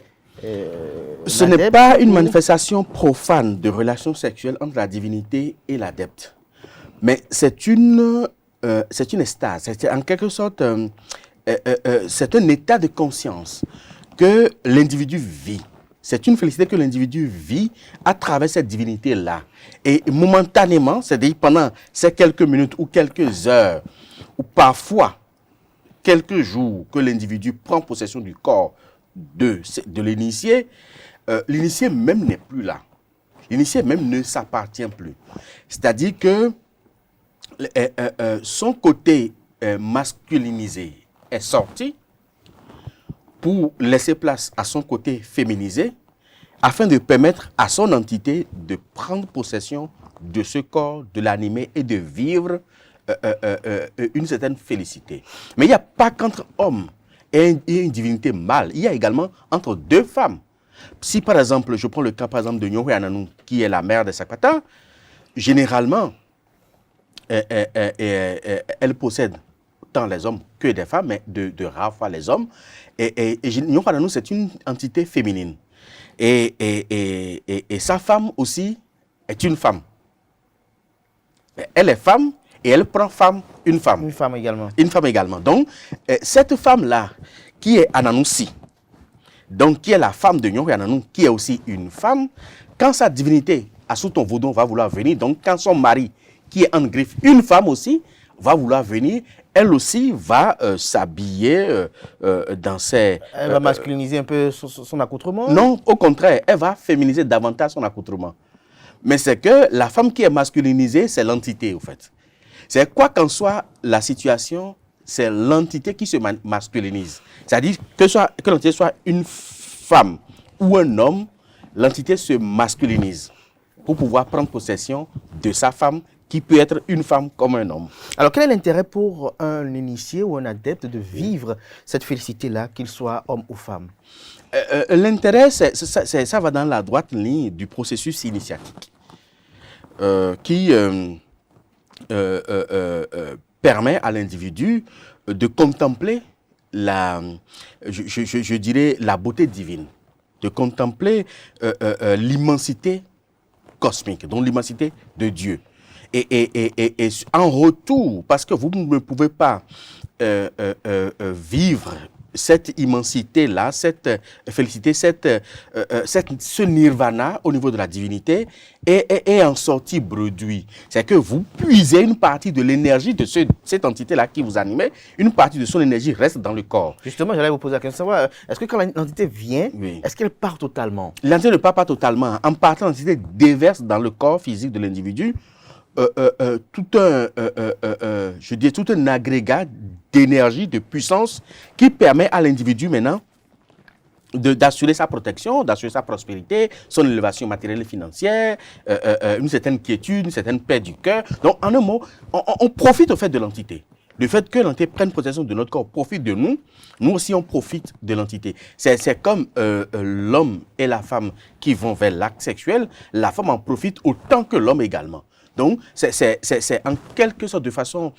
ce n'est pas une manifestation profane de relations sexuelles entre la divinité et l'adepte, mais c'est une extase, c'est en quelque sorte c'est un état de conscience que l'individu vit. C'est une félicité que l'individu vit à travers cette divinité-là. Et momentanément, c'est-à-dire pendant ces quelques minutes ou quelques heures, ou parfois quelques jours que l'individu prend possession du corps de l'initié, l'initié même n'est plus là. L'initié même ne s'appartient plus. C'est-à-dire que son côté masculinisé est sorti pour laisser place à son côté féminisé, afin de permettre à son entité de prendre possession de ce corps, de l'animer et de vivre une certaine félicité. Mais il n'y a pas qu'entre hommes et une divinité mâle, il y a également entre deux femmes. Si par exemple, je prends le cas par exemple de Nyohwe Ananou, qui est la mère de Sakpata, généralement, elle possède tant les hommes que des femmes, mais de rares fois les hommes. Et Nyohwe Ananou, c'est une entité féminine. Et sa femme aussi est une femme. Elle est femme et elle prend femme, une femme. Une femme également. Une femme également. Donc, cette femme-là, qui est Ananoussi, donc qui est la femme de Nyohwe Ananou, qui est aussi une femme, quand sa divinité, Asuton Vodon, va vouloir venir, donc quand son mari, qui est en griffe, une femme aussi, va vouloir venir, elle aussi va s'habiller dans ses... Elle va masculiniser un peu son accoutrement? Non, au contraire, elle va féminiser davantage son accoutrement. Mais c'est que la femme qui est masculinisée, c'est l'entité, au fait. C'est quoi qu'en soit la situation, c'est l'entité qui se masculinise. C'est-à-dire que l'entité soit une femme ou un homme, l'entité se masculinise pour pouvoir prendre possession de sa femme, qui peut être une femme comme un homme. Alors, quel est l'intérêt pour un initié ou un adepte de vivre cette félicité-là, qu'il soit homme ou femme? L'intérêt, ça va dans la droite ligne du processus initiatique qui permet à l'individu de contempler je dirais, la beauté divine, de contempler l'immensité cosmique, donc l'immensité de Dieu. Et en retour, parce que vous ne pouvez pas vivre cette immensité-là, cette félicité, ce nirvana au niveau de la divinité et en sortir bredouille. C'est que vous puisez une partie de l'énergie de cette entité-là qui vous anime, une partie de son énergie reste dans le corps. Justement, j'allais vous poser la question, savoir, est-ce que quand l'entité vient, est-ce qu'elle part totalement? L'entité ne part pas totalement. En partant, l'entité déverse dans le corps physique de l'individu tout un agrégat d'énergie, de puissance qui permet à l'individu maintenant d'assurer sa protection, d'assurer sa prospérité, son élévation matérielle et financière, une certaine quiétude, une certaine paix du cœur. Donc, en un mot, on profite au fait de l'entité. Le fait que l'entité prenne possession de notre corps profite de nous, nous aussi on profite de l'entité. C'est comme l'homme et la femme qui vont vers l'acte sexuel, la femme en profite autant que l'homme également. Donc, c'est en quelque sorte de façon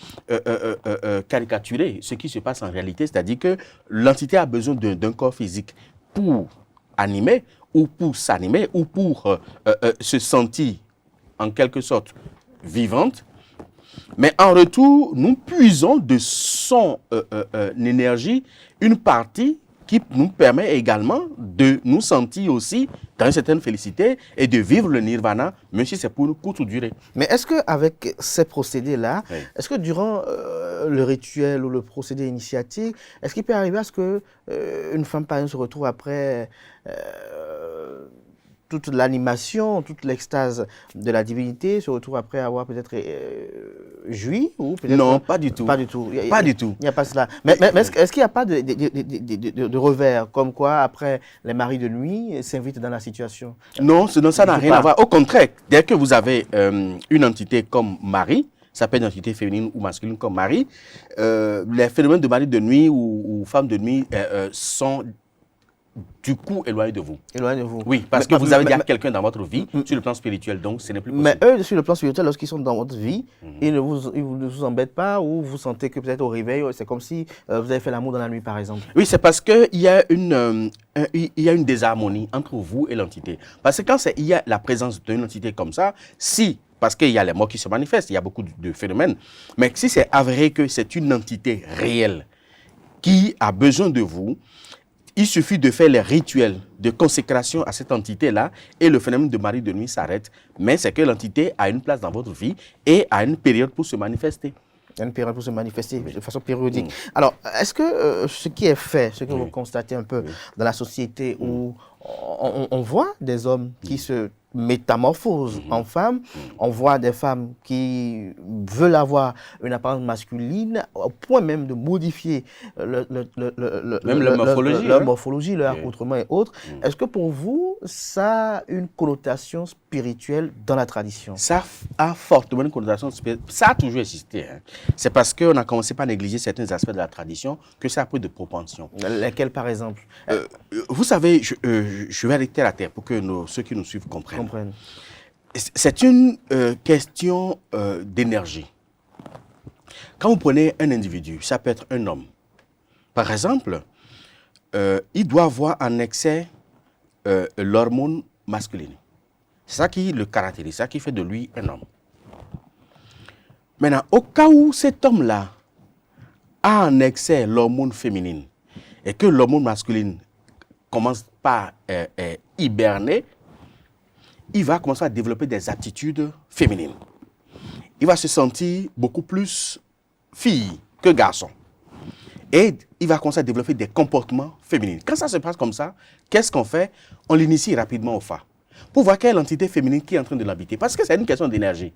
caricaturée ce qui se passe en réalité, c'est-à-dire que l'entité a besoin d'un corps physique pour animer ou pour s'animer ou pour se sentir en quelque sorte vivante. Mais en retour, nous puisons de son énergie une partie qui nous permet également de nous sentir aussi dans une certaine félicité et de vivre le nirvana, même si c'est pour une courte durée. Mais est-ce qu'avec ces procédés-là, Oui. est-ce que durant le rituel ou le procédé initiatique, est-ce qu'il peut arriver à ce qu'une femme, par exemple, se retrouve après toute l'animation, toute l'extase de la divinité, se retrouve après avoir peut-être joui ou peut-être Non, pas du tout. Pas du tout. Pas du tout. Il n'y a pas cela. Mais est-ce qu'il n'y a pas de revers, comme quoi après les maris de nuit s'invitent dans la situation? Non, ça n'a rien à voir. Au contraire, dès que vous avez une entité comme mari, ça peut être une entité féminine ou masculine comme mari, les phénomènes de mari de nuit ou femme de nuit sont du coup éloignés de vous. Éloignez de vous. Oui, parce que vous avez déjà quelqu'un dans votre vie sur le plan spirituel, donc ce n'est plus possible. Mais eux, sur le plan spirituel, lorsqu'ils sont dans votre vie, ils ne vous embêtent pas ou vous sentez que peut-être au réveil, c'est comme si vous avez fait l'amour dans la nuit, par exemple. Oui, c'est parce qu'il y a une désharmonie entre vous et l'entité. Parce que quand il y a la présence d'une entité comme ça, parce qu'il y a les morts qui se manifestent, il y a beaucoup de phénomènes, mais si c'est avéré que c'est une entité réelle qui a besoin de vous, il suffit de faire les rituels de consécration à cette entité-là et le phénomène de mari de nuit s'arrête. Mais c'est que l'entité a une place dans votre vie et a une période pour se manifester. Il y a une période pour se manifester de façon périodique. Alors, est-ce que ce qui est fait, ce que vous constatez un peu dans la société où on voit des hommes qui se métamorphosent en femmes, on voit des femmes qui veulent avoir une apparence masculine au point même de modifier leur morphologie, leur accoutrement et autres. Est-ce que pour vous, ça a une connotation spirituelle dans la tradition? Ça a fortement une connotation spirituelle. Ça a toujours existé. Hein. C'est parce qu'on a commencé par négliger certains aspects de la tradition que ça a pris de propension. Lesquels, par exemple? Vous savez, je vais aller terre à terre pour que ceux qui nous suivent comprennent. C'est une question d'énergie. Quand vous prenez un individu, ça peut être un homme. Par exemple, il doit avoir en excès l'hormone masculine. C'est ça qui le caractérise, ça qui fait de lui un homme. Maintenant, au cas où cet homme-là a en excès l'hormone féminine et que l'hormone masculine commence par hiberner, il va commencer à développer des attitudes féminines. Il va se sentir beaucoup plus fille que garçon. Et il va commencer à développer des comportements féminins. Quand ça se passe comme ça, qu'est-ce qu'on fait? On l'initie rapidement au fa. Pour voir quelle entité féminine qui est en train de l'habiter. Parce que c'est une question d'énergie.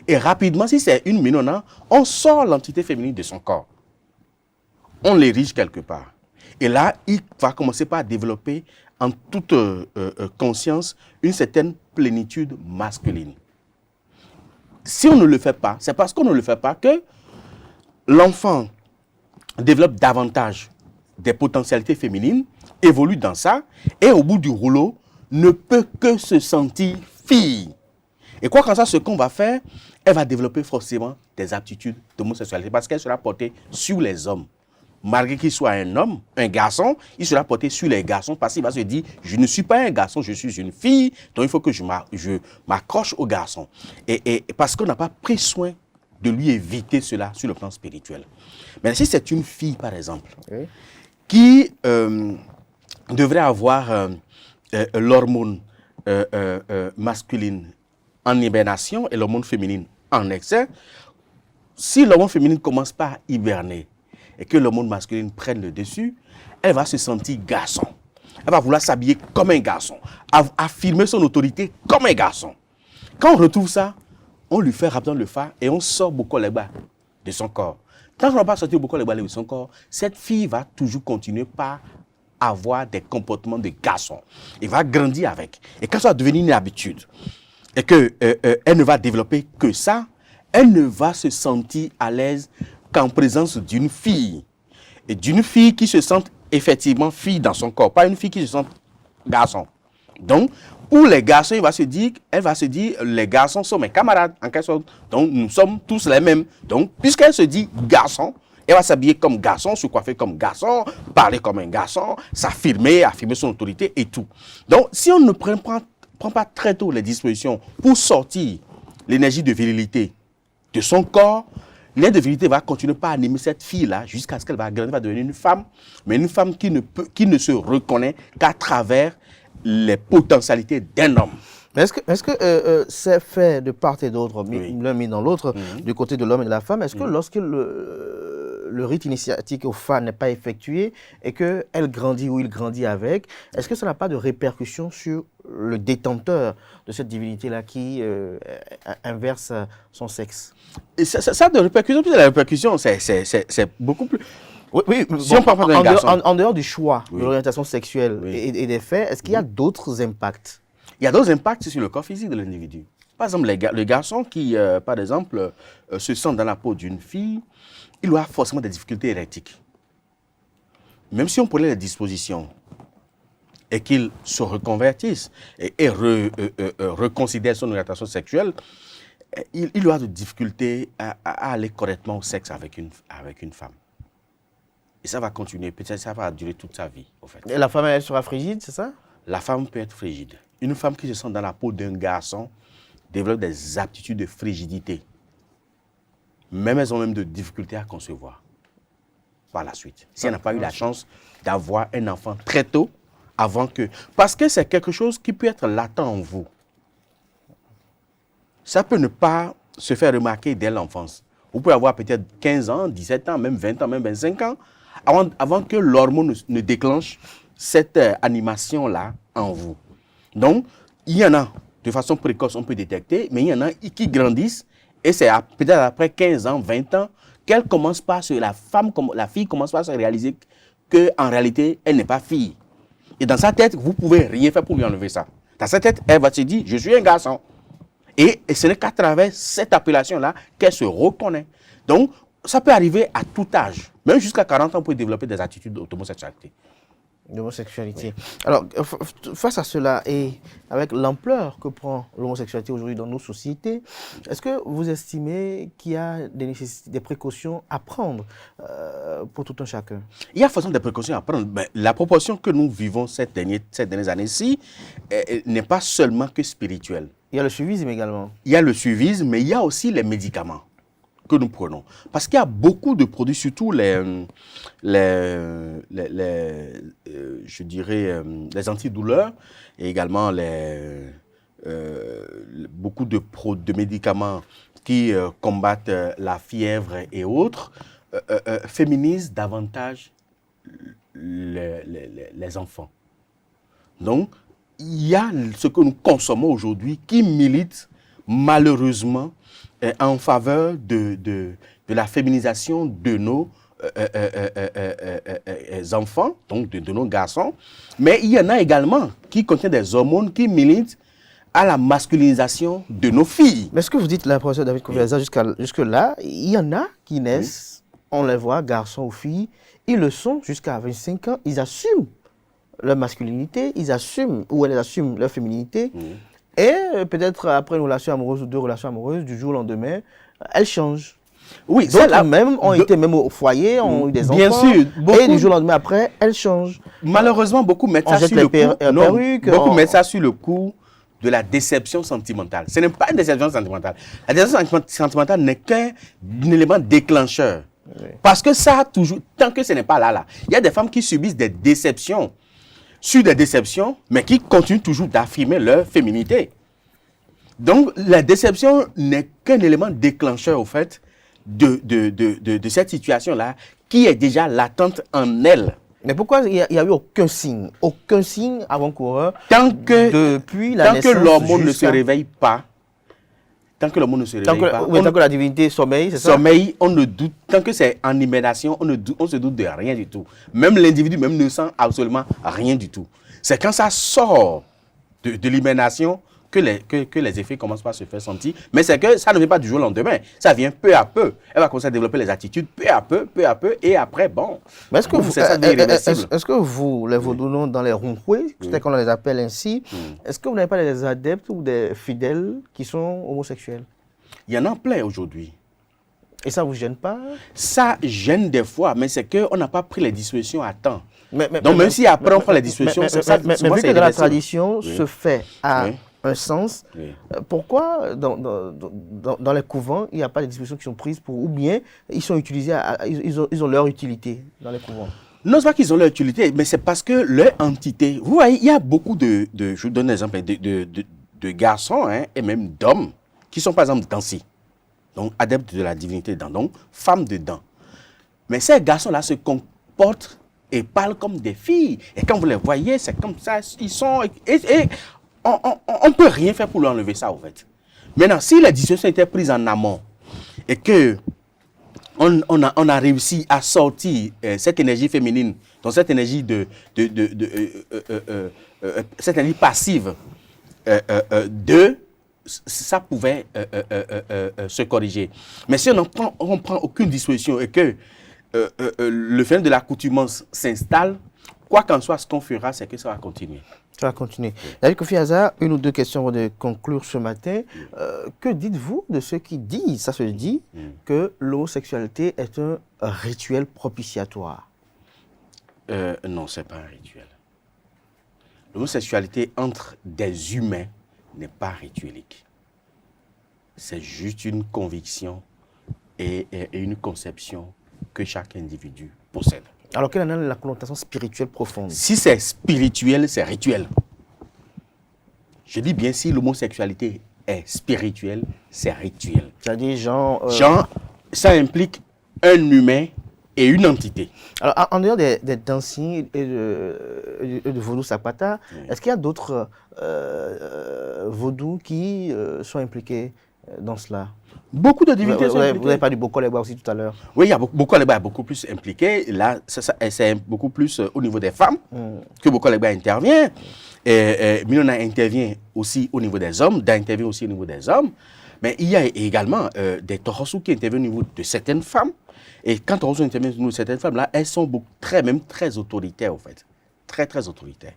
Et rapidement, si c'est une minona, on sort l'entité féminine de son corps. On l'érige quelque part. Et là, il va commencer par développer en toute conscience une certaine plénitude masculine. Si on ne le fait pas, c'est parce qu'on ne le fait pas que l'enfant développe davantage des potentialités féminines, évolue dans ça, et au bout du rouleau, ne peut que se sentir fille. Et quoi qu'en ça, ce qu'on va faire, elle va développer forcément des aptitudes d'homosexualité parce qu'elle sera portée sur les hommes. Malgré qu'il soit un homme, un garçon, il sera porté sur les garçons parce qu'il va se dire, je ne suis pas un garçon, je suis une fille, donc il faut que je m'accroche au garçon. Et parce qu'on n'a pas pris soin de lui éviter cela sur le plan spirituel. Mais si c'est une fille, par exemple, qui devrait avoir l'hormone masculine en hibernation et l'hormone féminine en excès, si l'hormone féminine commence par hiberner, et que l'hormone masculine prenne le dessus, elle va se sentir garçon. Elle va vouloir s'habiller comme un garçon, affirmer son autorité comme un garçon. Quand on retrouve ça, on lui fait rapidement le phare et on sort Boko-Legba de son corps. Tant qu'on n'a pas sorti Boko-Legba de son corps, cette fille va toujours continuer par avoir des comportements de garçon. Elle va grandir avec. Et quand ça va devenir une habitude, et qu'elle ne va développer que ça, elle ne va se sentir à l'aise qu'en présence d'une fille. Et d'une fille qui se sent effectivement fille dans son corps, pas une fille qui se sent garçon. Donc, pour les garçons, elle va se dire, les garçons sont mes camarades, en quelque sorte. Donc, nous sommes tous les mêmes. Donc, puisqu'elle se dit garçon, elle va s'habiller comme garçon, se coiffer comme garçon, parler comme un garçon, affirmer son autorité et tout. Donc, si on ne prend pas très tôt les dispositions pour sortir l'énergie de virilité de son corps, l'énergie de virilité va continuer par animer cette fille-là jusqu'à ce qu'elle va grandir, va devenir une femme, mais une femme qui ne se reconnaît qu'à travers les potentialités d'un homme. Est-ce que c'est fait de part et d'autre, Oui. l'un mis dans l'autre, du côté de l'homme et de la femme? Est-ce que lorsque le rite initiatique aux femmes n'est pas effectué et qu'elle grandit ou il grandit avec, est-ce que ça n'a pas de répercussions sur le détenteur de cette divinité-là qui inverse son sexe? Et ça de répercussions, puis la répercussion, c'est beaucoup plus... Oui, Si on parle pas d'un garçon. en dehors du choix Oui. de l'orientation sexuelle Oui. et des faits, est-ce qu'il y a d'autres impacts? Il y a d'autres impacts sur le corps physique de l'individu. Par exemple, le garçon qui, par exemple, se sent dans la peau d'une fille, il aura forcément des difficultés érectiques. Même si on prenait les dispositions et qu'il se reconvertisse et reconsidère son orientation sexuelle, il aura des difficultés à aller correctement au sexe avec une femme. Et ça va continuer, peut-être ça va durer toute sa vie, au fait. Et la femme, elle sera frigide, c'est ça? La femme peut être frigide. Une femme qui se sent dans la peau d'un garçon développe des aptitudes de frigidité. Même elles ont même de difficultés à concevoir par la suite. Si elle n'a pas eu la chance d'avoir un enfant très tôt, avant que... Parce que c'est quelque chose qui peut être latent en vous. Ça peut ne pas se faire remarquer dès l'enfance. Vous pouvez avoir peut-être 15 ans, 17 ans, même 20 ans, même 25 ans, avant que l'hormone ne déclenche cette animation-là en vous. Donc, il y en a, de façon précoce, on peut détecter, mais il y en a qui grandissent, et c'est peut-être après 15 ans, 20 ans, qu'elle commence par la fille commence par se réaliser qu'en réalité, elle n'est pas fille. Et dans sa tête, vous ne pouvez rien faire pour lui enlever ça. Dans sa tête, elle va se dire, je suis un garçon. Et ce n'est qu'à travers cette appellation-là qu'elle se reconnaît. Donc, ça peut arriver à tout âge. Même jusqu'à 40 ans, on peut développer des attitudes d'homosexualité. L'homosexualité. Alors, face à cela et avec l'ampleur que prend l'homosexualité aujourd'hui dans nos sociétés, est-ce que vous estimez qu'il y a des précautions à prendre pour tout un chacun? Il y a forcément des précautions à prendre. Mais la proportion que nous vivons ces dernières années-ci n'est pas seulement que spirituelle. Il y a le suivisme également. Il y a le suivisme, mais il y a aussi les médicaments que nous prenons. Parce qu'il y a beaucoup de produits, surtout les antidouleurs et également beaucoup de médicaments qui combattent la fièvre et autres, féminisent davantage les enfants. Donc, il y a ce que nous consommons aujourd'hui qui milite malheureusement en faveur de la féminisation de nos enfants, donc de nos garçons. Mais il y en a également qui contiennent des hormones qui militent à la masculinisation de nos filles. Mais ce que vous dites là, professeur David Kouviaza, jusque-là, il y en a qui naissent, on les voit, garçons ou filles, ils le sont jusqu'à 25 ans, ils assument leur masculinité, ils assument, ou elles assument leur féminité, et peut-être après une relation amoureuse ou deux relations amoureuses, du jour au lendemain, elles changent. Oui, d'autres même ont été même au foyer, ont eu des enfants, bien sûr, et du jour au lendemain après, elles changent. Malheureusement, beaucoup mettent ça sur le coup. Beaucoup mettent ça sur le coup de la déception sentimentale. Ce n'est pas une déception sentimentale. La déception sentimentale n'est qu'un élément déclencheur. Oui. Parce que ça, toujours, tant que ce n'est pas là, il y a des femmes qui subissent des déceptions sur des déceptions, mais qui continuent toujours d'affirmer leur féminité. Donc, la déception n'est qu'un élément déclencheur, au fait, de cette situation-là, qui est déjà latente en elle. Mais pourquoi il n'y a eu aucun signe avant-coureur depuis la naissance, que l'hormone ne se réveille pas, Tant que le monde ne se réveille pas, tant que la divinité sommeille, c'est ça? Sommeil, on ne doute, tant que c'est en émanation, on se doute de rien du tout. Même l'individu même ne sent absolument rien du tout. C'est quand ça sort de l'émanation que les effets commencent par se faire sentir. Mais c'est que ça ne vient pas du jour au lendemain. Ça vient peu à peu. Elle va commencer à développer les attitudes peu à peu, et après, bon. Mais est-ce que est-ce que vous, les Vaudounos, dans les ronroués, c'est qu'on les appelle ainsi, est-ce que vous n'avez pas des adeptes ou des fidèles qui sont homosexuels? Il y en a plein aujourd'hui. Et ça ne vous gêne pas? Ça gêne des fois, mais c'est qu'on n'a pas pris les dispositions à temps. Donc même si après on prend les dispositions, mais vu que la tradition se fait à un sens, pourquoi dans les couvents, il n'y a pas de dispositions qui sont prises pour, ou bien ils sont utilisés, ils ont leur utilité dans les couvents? Non, c'est pas qu'ils ont leur utilité, mais c'est parce que leur entité, vous voyez, il y a beaucoup je vous donne un exemple, de garçons et même d'hommes qui sont par exemple dansés, donc adeptes de la divinité dedans, donc femmes dedans. Mais ces garçons-là se comportent et parlent comme des filles. Et quand vous les voyez, c'est comme ça, ils sont... on ne peut rien faire pour leur enlever ça, en fait. Maintenant, si les dispositions étaient prises en amont et que on a réussi à sortir cette énergie féminine, donc cette énergie cette énergie passive ça pouvait se corriger. Mais si on prend aucune disposition et que le phénomène de l'accoutumance s'installe, quoi qu'en soit, ce qu'on fera, c'est que ça va continuer. Ça va continuer. David Kofi Aza, une ou deux questions avant de conclure ce matin. Que dites-vous de ceux qui disent, ça se dit, que l'homosexualité est un rituel propitiatoire? Non, ce n'est pas un rituel. L'homosexualité entre des humains n'est pas rituelique. C'est juste une conviction et une conception que chaque individu possède. Alors, quelle est la connotation spirituelle profonde? Si c'est spirituel, c'est rituel. Je dis bien, si l'homosexualité est spirituelle, c'est rituel. C'est-à-dire, genre, ça implique un humain et une entité. Alors, en dehors des dancing et de vaudou Sapata, est-ce qu'il y a d'autres vaudous qui sont impliqués dans cela? Beaucoup de divinités sont impliquées. Vous avez parlé de Boko Legba aussi tout à l'heure. Oui, il y a Boko Legba est beaucoup plus impliqué. Là, c'est beaucoup plus au niveau des femmes que Boko Legba intervient. Milona intervient aussi au niveau des hommes, Da intervient aussi au niveau des hommes. Mais il y a également des Torosu qui interviennent au niveau de certaines femmes. Et quand Torosu intervient au niveau de certaines femmes, là, elles sont même très autoritaires, en fait. Très, très autoritaires.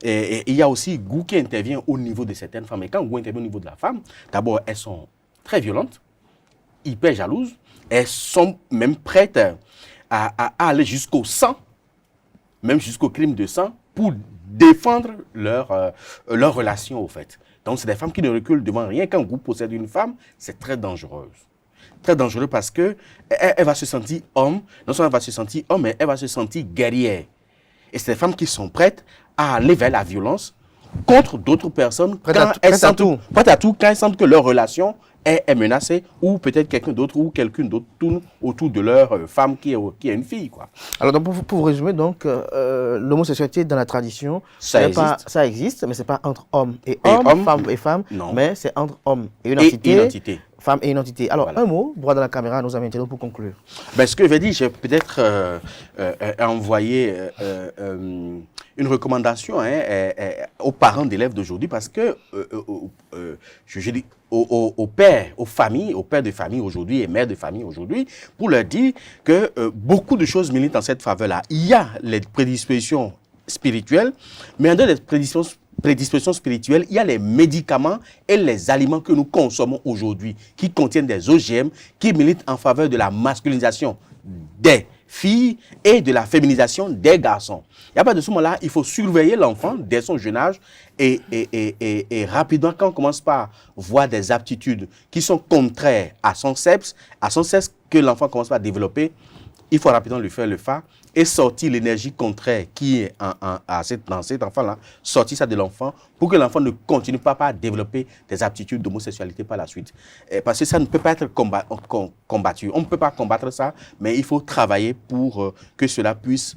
Et il y a aussi Gou qui intervient au niveau de certaines femmes. Et quand Gou intervient au niveau de la femme, d'abord, elles sont très violentes, hyper jalouses. Elles sont même prêtes à aller jusqu'au sang, même jusqu'au crime de sang, pour défendre leur relation, au fait. Donc, c'est des femmes qui ne reculent devant rien. Quand un groupe possède une femme, c'est très dangereux. Très dangereux parce qu'elle va se sentir homme. Non seulement elle va se sentir homme, mais elle va se sentir guerrière. Et c'est des femmes qui sont prêtes à aller vers la violence contre d'autres personnes. Prêtes à tout quand elles sentent que leur relation est menacée, ou peut-être quelqu'un d'autre tourne autour de leur femme qui est une fille, quoi. Alors, donc, pour résumer, donc, l'homosexualité dans la tradition, ça existe, mais ce n'est pas entre hommes et hommes, femmes et femmes, mais c'est entre hommes et une entité. Femme et une entité. Alors, voilà. Un mot, droit dans la caméra, nous avons interrompu pour conclure. Ben, ce que je vais dire, j'ai peut-être envoyé une recommandation aux parents d'élèves d'aujourd'hui, parce que je dis aux pères, aux pères de famille aujourd'hui et mères de famille aujourd'hui, pour leur dire que beaucoup de choses militent en cette faveur-là. Il y a les prédispositions spirituelles, mais en dehors des prédispositions spirituelles, il y a les médicaments et les aliments que nous consommons aujourd'hui, qui contiennent des OGM, qui militent en faveur de la masculinisation des filles et de la féminisation des garçons. Il n'y a pas de ce moment-là, il faut surveiller l'enfant dès son jeune âge et rapidement, quand on commence par voir des aptitudes qui sont contraires à son sexe que l'enfant commence par développer, il faut rapidement lui faire le phare et sortir l'énergie contraire qui est dans cet enfant-là, sortir ça de l'enfant pour que l'enfant ne continue pas à développer des aptitudes d'homosexualité par la suite. Parce que ça ne peut pas être combattu. On ne peut pas combattre ça, mais il faut travailler pour que cela puisse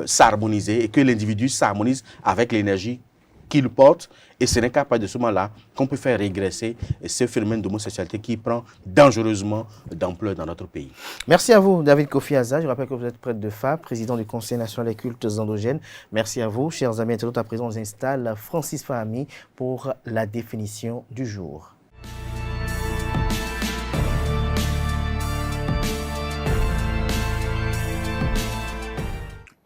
s'harmoniser et que l'individu s'harmonise avec l'énergie qui le porte. Et ce n'est qu'à partir de ce moment-là qu'on peut faire régresser ce phénomène d'homosexualité qui prend dangereusement d'ampleur dans notre pays. Merci à vous, David Kofi Aza. Je rappelle que vous êtes prêtre de FA, président du Conseil national des cultes endogènes. Merci à vous, chers amis internautes. À présent, on installe Francis Fahami pour la définition du jour.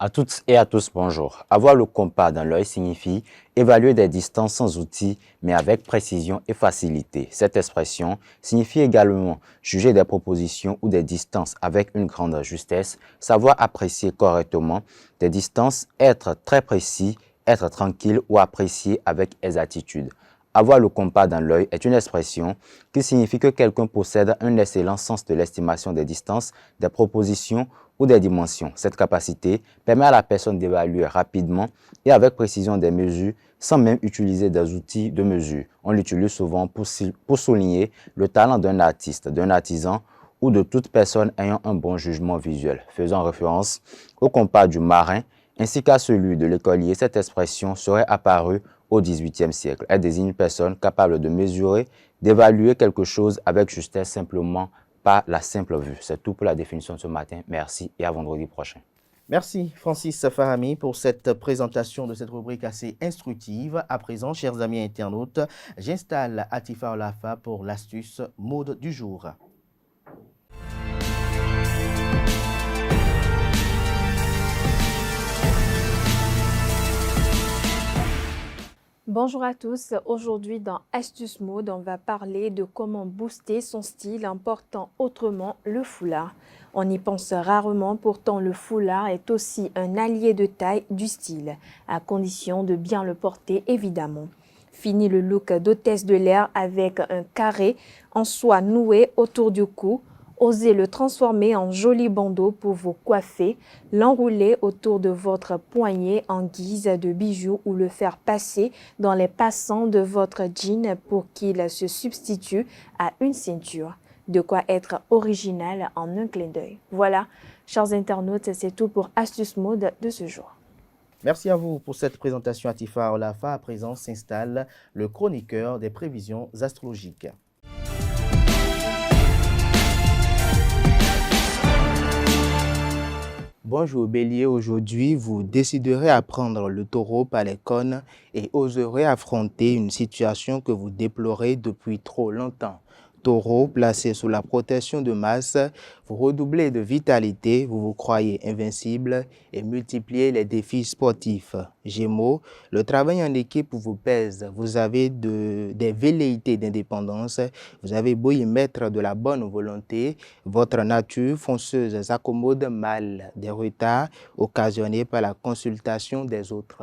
À toutes et à tous, bonjour. Avoir le compas dans l'œil signifie évaluer des distances sans outils, mais avec précision et facilité. Cette expression signifie également juger des propositions ou des distances avec une grande justesse, savoir apprécier correctement des distances, être très précis, être tranquille ou apprécier avec exactitude. Avoir le compas dans l'œil est une expression qui signifie que quelqu'un possède un excellent sens de l'estimation des distances, des propositions ou des dimensions. Cette capacité permet à la personne d'évaluer rapidement et avec précision des mesures sans même utiliser des outils de mesure. On l'utilise souvent pour souligner le talent d'un artiste, d'un artisan ou de toute personne ayant un bon jugement visuel. Faisant référence au compas du marin ainsi qu'à celui de l'écolier, cette expression serait apparue au XVIIIe siècle. Elle désigne une personne capable de mesurer, d'évaluer quelque chose avec justesse simplement par la simple vue. C'est tout pour la définition de ce matin. Merci et à vendredi prochain. Merci Francis Fahami pour cette présentation de cette rubrique assez instructive. À présent, chers amis internautes, j'installe Atifa Olafa pour l'astuce mode du jour. Bonjour à tous, aujourd'hui dans Astuce Mode, on va parler de comment booster son style en portant autrement le foulard. On y pense rarement, pourtant le foulard est aussi un allié de taille du style, à condition de bien le porter évidemment. Fini le look d'hôtesse de l'air avec un carré en soie noué autour du cou. Osez le transformer en joli bandeau pour vous coiffer, l'enrouler autour de votre poignet en guise de bijoux ou le faire passer dans les passants de votre jean pour qu'il se substitue à une ceinture. De quoi être original en un clin d'œil. Voilà, chers internautes, c'est tout pour Astuce Mode de ce jour. Merci à vous pour cette présentation, Atifa Olafa. À présent s'installe le chroniqueur des prévisions astrologiques. Bonjour Bélier, aujourd'hui vous déciderez à prendre le taureau par les cornes et oserez affronter une situation que vous déplorez depuis trop longtemps. Taureau, placé sous la protection de Mars, vous redoublez de vitalité, vous vous croyez invincible et multipliez les défis sportifs. Gémeaux, le travail en équipe vous pèse, vous avez des velléités d'indépendance, vous avez beau y mettre de la bonne volonté, votre nature fonceuse s'accommode mal des retards occasionnés par la consultation des autres.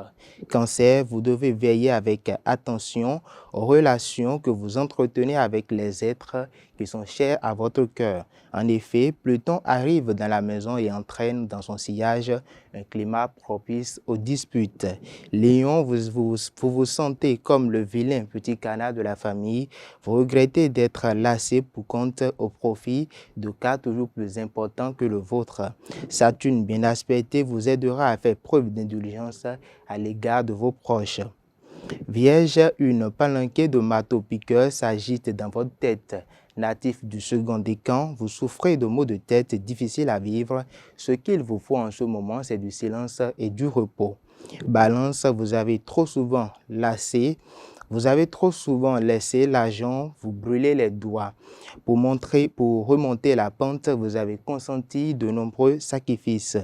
Cancer, vous devez veiller avec attention aux relations que vous entretenez avec les êtres qui sont chers à votre cœur. En effet, Pluton arrive dans la maison et entraîne dans son sillage un climat propice aux disputes. Lion, vous vous sentez comme le vilain petit canard de la famille. Vous regrettez d'être lassé pour compte au profit de cas toujours plus importants que le vôtre. Saturne, bien aspecté, vous aidera à faire preuve d'indulgence à l'égard de vos proches. Vierge, une palanquée de marteaux-piqueurs s'agite dans votre tête. Natif du second décan, vous souffrez de maux de tête difficiles à vivre. Ce qu'il vous faut en ce moment, c'est du silence et du repos. Balance, vous avez trop souvent laissé l'argent vous brûler les doigts. Pour remonter la pente, vous avez consenti de nombreux sacrifices.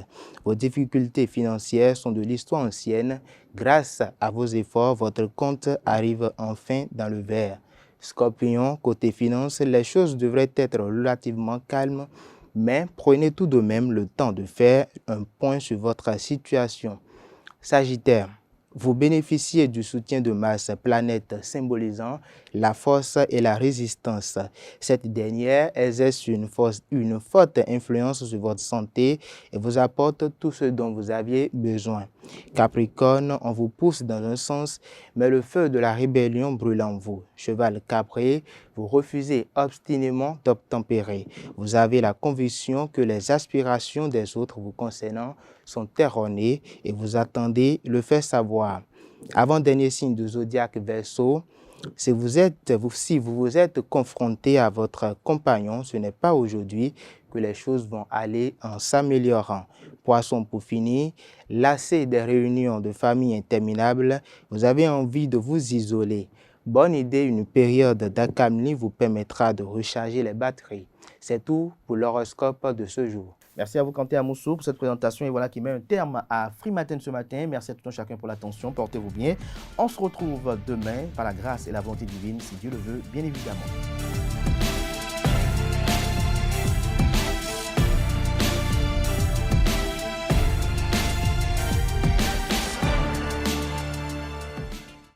Vos difficultés financières sont de l'histoire ancienne. Grâce à vos efforts, votre compte arrive enfin dans le vert. Scorpion, côté finance, les choses devraient être relativement calmes, mais prenez tout de même le temps de faire un point sur votre situation. Sagittaire, vous bénéficiez du soutien de Mars, planète symbolisant la force et la résistance. Cette dernière exerce une forte influence sur votre santé et vous apporte tout ce dont vous aviez besoin. Capricorne, on vous pousse dans un sens, mais le feu de la rébellion brûle en vous. Cheval capré, vous refusez obstinément d'obtempérer. Vous avez la conviction que les aspirations des autres vous concernant sont erronées et vous attendez le faire savoir. Avant-dernier signe du zodiaque Verseau, si vous vous êtes confronté à votre compagnon, ce n'est pas aujourd'hui que les choses vont aller en s'améliorant. Poisson, pour finir, lassé des réunions de famille interminables, vous avez envie de vous isoler. Bonne idée, une période d'accalmie vous permettra de recharger les batteries. C'est tout pour l'horoscope de ce jour. Merci à vous, Kanté Amoussou, pour cette présentation. Et voilà qui met un terme à Free Matin ce matin. Merci à tout un chacun pour l'attention. Portez-vous bien. On se retrouve demain par la grâce et la volonté divine, si Dieu le veut, bien évidemment.